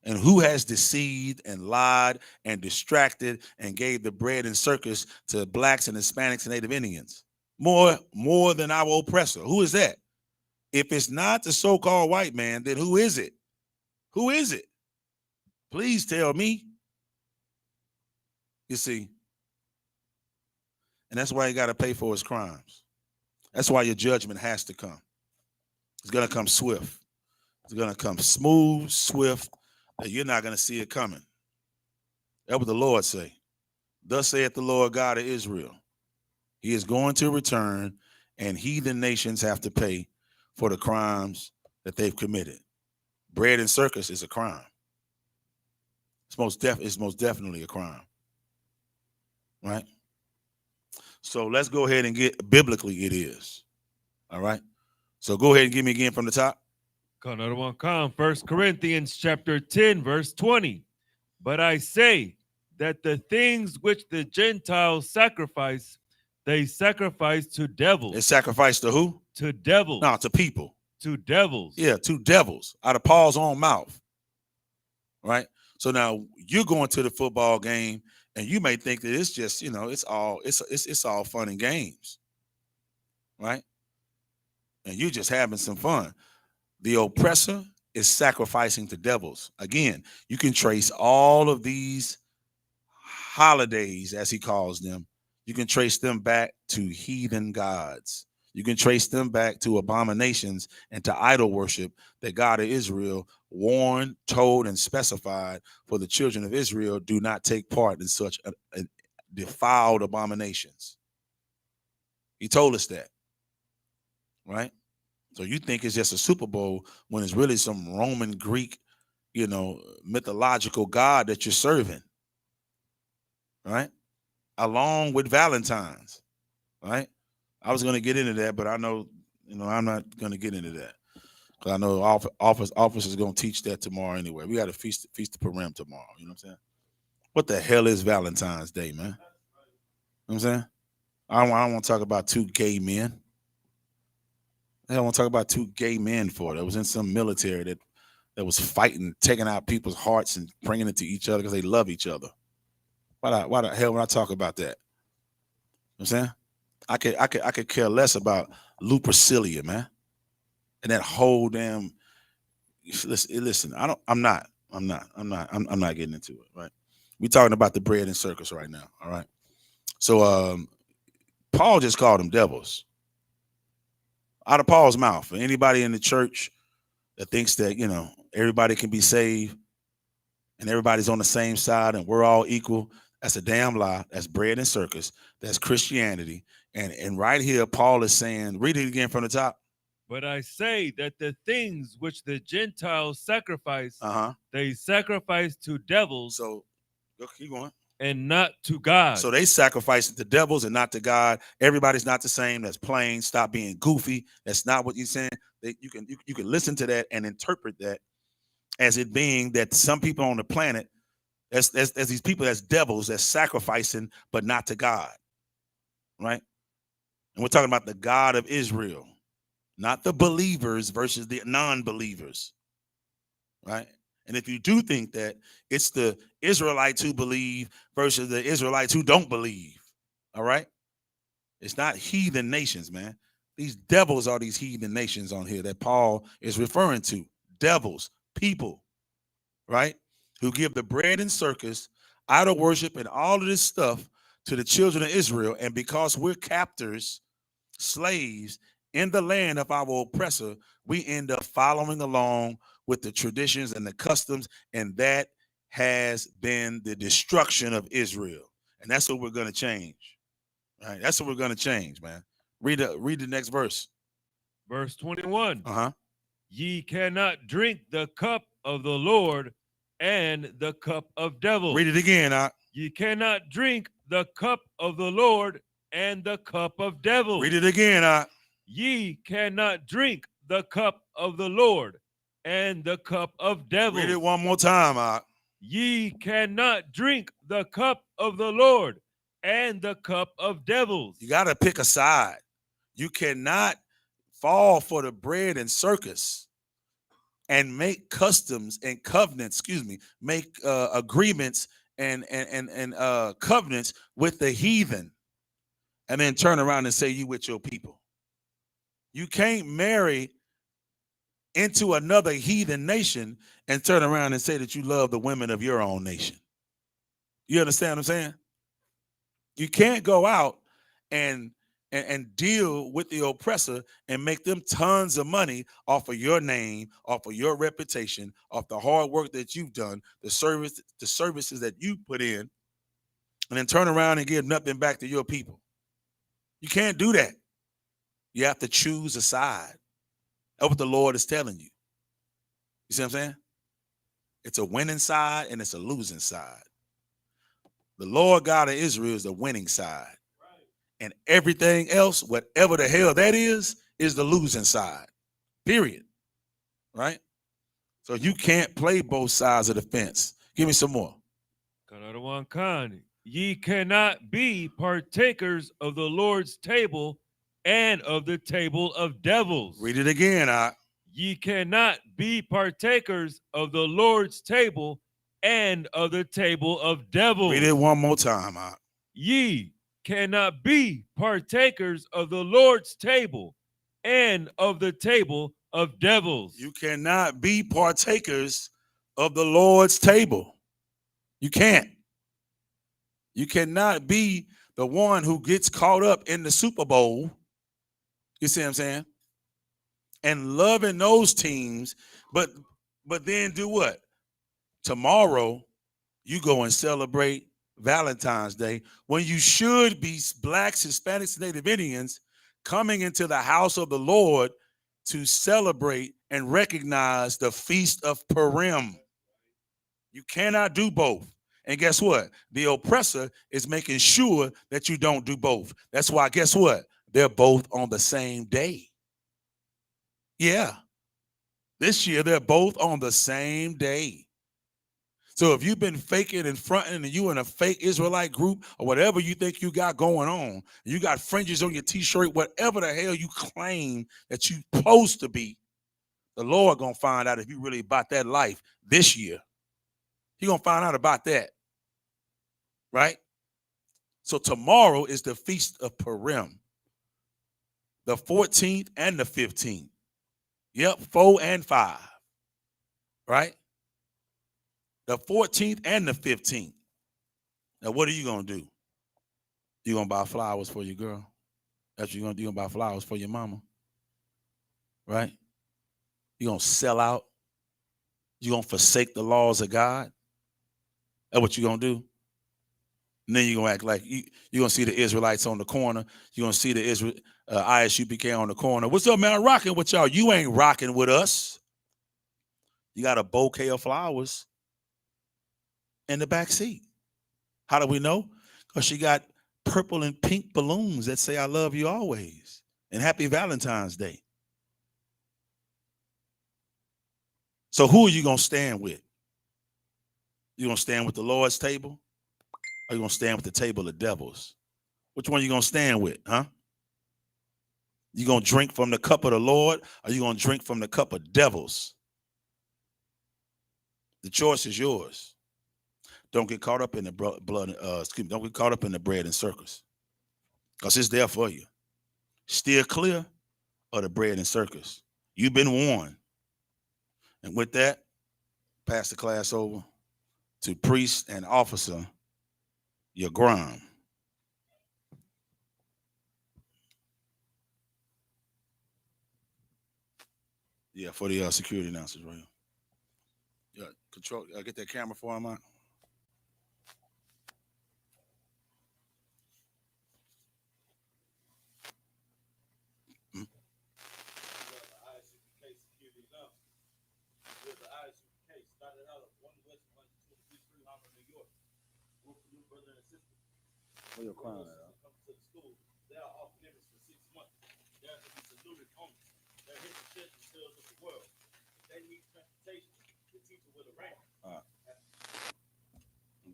And who has deceived and lied and distracted and gave the bread and circus to blacks and Hispanics and Native Indians? More than our oppressor. Who is that? If it's not the so-called white man, then who is it? Who is it? Please tell me. You see, and that's why you got to pay for his crimes. That's why your judgment has to come. It's going to come swift. It's going to come smooth, swift, that you're not going to see it coming. That's what the Lord say. Thus saith the Lord God of Israel. He is going to return, and heathen nations have to pay for the crimes that they've committed. Bread and circus is a crime. It's most definitely a crime. Right? So let's go ahead and get biblically it is. All right? So go ahead and give me again from the top. Another one come. 1 Corinthians chapter 10, verse 20. But I say that the things which the Gentiles sacrifice, they sacrifice to devils. They sacrifice to who? To devils. No, to people. To devils. Yeah, to devils out of Paul's own mouth. Right? So now you're going to the football game and you may think that it's just, it's all fun and games. Right? And you're just having some fun. The oppressor is sacrificing to devils. Again, you can trace all of these holidays, as he calls them. You can trace them back to heathen gods. You can trace them back to abominations and to idol worship that God of Israel warned, told, and specified for the children of Israel do not take part in such defiled abominations. He told us that, right? So you think it's just a Super Bowl when it's really some Roman, Greek, mythological God that you're serving, right? Along with Valentine's, right? I was going to get into that, but I know, I'm not going to get into that because I know office is going to teach that tomorrow anyway. We got a feast of Purim tomorrow. You know what I'm saying? What the hell is Valentine's Day, man? You know what I'm saying? I don't want to talk about two gay men. I don't want to talk about two gay men for it. That was in some military that was fighting, taking out people's hearts and bringing it to each other because they love each other. Why the hell would I talk about that? You know what I'm saying? I could care less about Lupercilia, man. And that whole damn listen, I'm not getting into it, right? We're talking about the bread and circus right now, all right? So Paul just called them devils. Out of Paul's mouth. For anybody in the church that thinks that, everybody can be saved and everybody's on the same side and we're all equal, that's a damn lie. That's bread and circus. That's Christianity. And right here, Paul is saying, read it again from the top. But I say that the things which the Gentiles sacrifice, they sacrifice to devils. So, keep going. And not to God. So they sacrifice to devils and not to God. Everybody's not the same. That's plain. Stop being goofy. That's not what you're saying. You can listen to that and interpret that as it being that some people on the planet, as these people as devils, that's sacrificing, but not to God. Right? And we're talking about the God of Israel, not the believers versus the non-believers. Right? And if you do think that, it's the Israelites who believe versus the Israelites who don't believe. All right? It's not heathen nations, man. These devils are these heathen nations on here that Paul is referring to. Devils, people, right? Who give the bread and circus, idol worship, and all of this stuff to the children of Israel. And because we're captors, slaves in the land of our oppressor, we end up following along with the traditions and the customs, and that has been the destruction of Israel. And that's what we're going to change. All right, that's what we're going to change, man. Read the next verse. Verse 21. Ye cannot drink the cup of the Lord and the cup of devils. Read it again. Ye cannot drink the cup of the Lord and the cup of devils. Read it again. Ye cannot drink the cup of the Lord and the cup of devils. Read it one more time. Ye cannot drink the cup of the Lord and the cup of devils. You got to pick a side. You cannot fall for the bread and circus and make customs and covenants, make agreements and covenants with the heathen and then turn around and say you with your people. You can't marry into another heathen nation and turn around and say that you love the women of your own nation. You understand what I'm saying? You can't go out and deal with the oppressor and make them tons of money off of your name, off of your reputation, off the hard work that you've done, the services that you put in, and then turn around and give nothing back to your people. You can't do that. You have to choose a side. That's what the Lord is telling you. You see what I'm saying? It's a winning side and it's a losing side. The Lord God of Israel is the winning side. And everything else, whatever the hell that is the losing side. Period. Right? So you can't play both sides of the fence. Give me some more. Ye cannot be partakers of the Lord's table and of the table of devils. Read it again, Ye cannot be partakers of the Lord's table and of the table of devils. Read it one more time, Ye cannot be partakers of the Lord's table and of the table of devils. You cannot be partakers of the Lord's table. You can't. You cannot be the one who gets caught up in the Super Bowl. You see what I'm saying? And loving those teams, but then do what? Tomorrow, you go and celebrate Valentine's Day when you should be blacks, Hispanics, Native Indians coming into the house of the Lord to celebrate and recognize the Feast of Purim. You cannot do both. And guess what? The oppressor is making sure that you don't do both. That's why, guess what? They're both on the same day. Yeah. This year, they're both on the same day. So if you've been faking and fronting and you in a fake Israelite group or whatever you think you got going on, you got fringes on your t-shirt, whatever the hell you claim that you supposed to be, the Lord gonna find out if you really about that life this year. He gonna find out about that, right? So tomorrow is the Feast of Purim, the 14th and the 15th. Yep, 4 and 5, right? The 14th and the 15th. Now, what are you going to do? You going to buy flowers for your girl? That's what you're going to do. You're going to buy flowers for your mama, right? You're going to sell out. You're going to forsake the laws of God. That's what you're going to do. And then you're going to act like you're going to see the Israelites on the corner. You're going to see the I.S.U.P.K on the corner. What's up, man? I'm rocking with y'all. You ain't rocking with us. You got a bouquet of flowers in the back seat. How do we know? Because she got purple and pink balloons that say I love you always and happy Valentine's Day. So who are you going to stand with? You going to stand with the Lord's table? Or you going to stand with the table of devils? Which one are you going to stand with, huh? You going to drink from the cup of the Lord or you going to drink from the cup of devils? The choice is yours. Don't get caught up in the don't get caught up in the bread and circus. Because it's there for you. Steer clear of the bread and circus. You've been warned. And with that, pass the class over to priest and officer, your Yagram. Yeah, for the security announcers right here. Yeah, control, get that camera for him out. I.S.U.P.K security announcement. We're the I.S.U.P.K started out of 1 West 123 Harlem, New York. Group of new brother and sister. Where your crown at? Come to the school. They are off limits for 6 months. They are to be saluted only. They're here to share the sales of the world. If they need transportation, the teacher will arrange.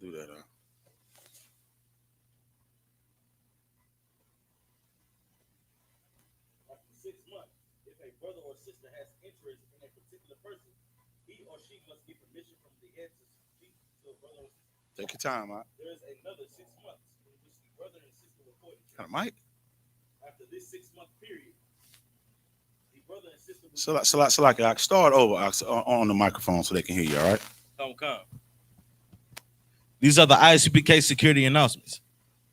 do that, huh? After 6 months, if a brother or sister has interest in a particular person, he or she must get permission from the head to speak to a brother or sister. Take your time, huh? There is another 6 months in which the brother and sister will court each Kind other. of mic. After this 6-month period, the brother and sister will So like, start over on the microphone so they can hear you, all right? come. These are the I.S.U.P.K security announcements.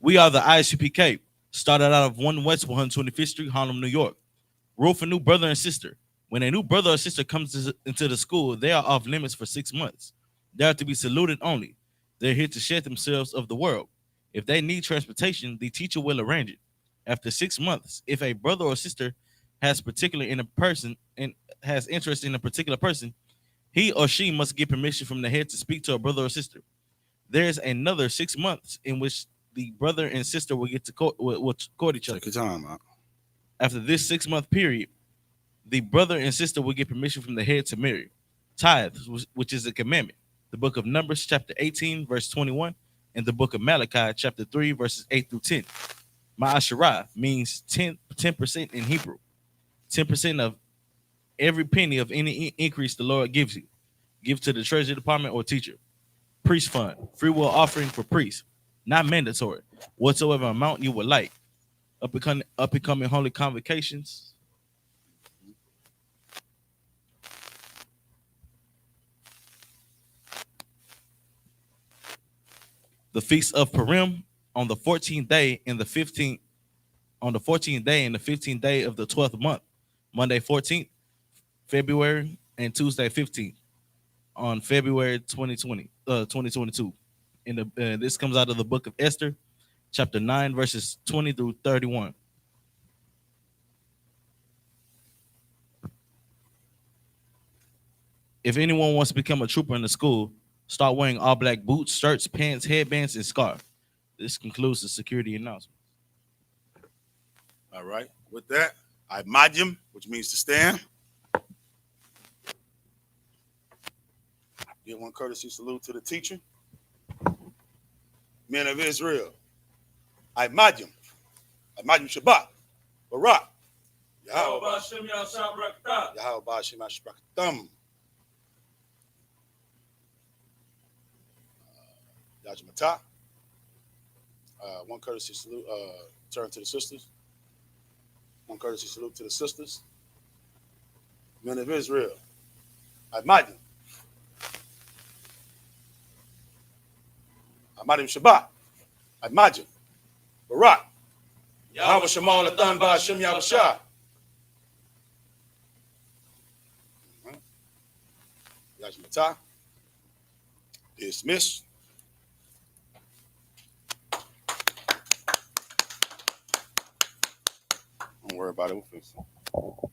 We are the I.S.U.P.K, started out of 1 West 125th Street, Harlem, New York. Rule for new brother and sister. When a new brother or sister comes into the school, they are off limits for 6 months. They are to be saluted only. They're here to shed themselves of the world. If they need transportation, the teacher will arrange it. After 6 months, if a brother or sister has interest in a particular person, he or she must get permission from the head to speak to a brother or sister. There's another 6 months in which the brother and sister will get to court each other. Take your time, huh? After this 6-month period, the brother and sister will get permission from the head to marry. Tithes, which is a commandment. The book of Numbers, chapter 18, verse 21, and the book of Malachi, chapter 3, verses 8 through 10. Ma'asharah means 10% in Hebrew. 10% of every penny of any increase the Lord gives you. Give to the treasury department or teacher. Priest fund, free will offering for priests, not mandatory. Whatsoever amount you would like. Up and coming holy convocations. The feast of Purim on the 14th day and the 15th on the 14th day and the 15th day of the 12th month, Monday 14th, February, and Tuesday 15th on February 2022. This comes out of the book of Esther, chapter 9, verses 20 through 31. If anyone wants to become a trooper in the school, start wearing all black boots, shirts, pants, headbands, and scarf. This concludes the security announcement. All right. With that, I majim, which means to stand. Give one courtesy salute to the teacher. Men of Israel, I majim Shabbat, Barak, Yahweh Ba'ashem Yashbakatam. Yajimata. One courtesy salute, turn to the sisters. One courtesy salute to the sisters. Men of Israel, I majim Shabbat, I majim Barak, Yahweh Shemon Lathan Ba'ashem Yahushua. Yajimata. Dismissed. Don't worry about it. We'll fix it.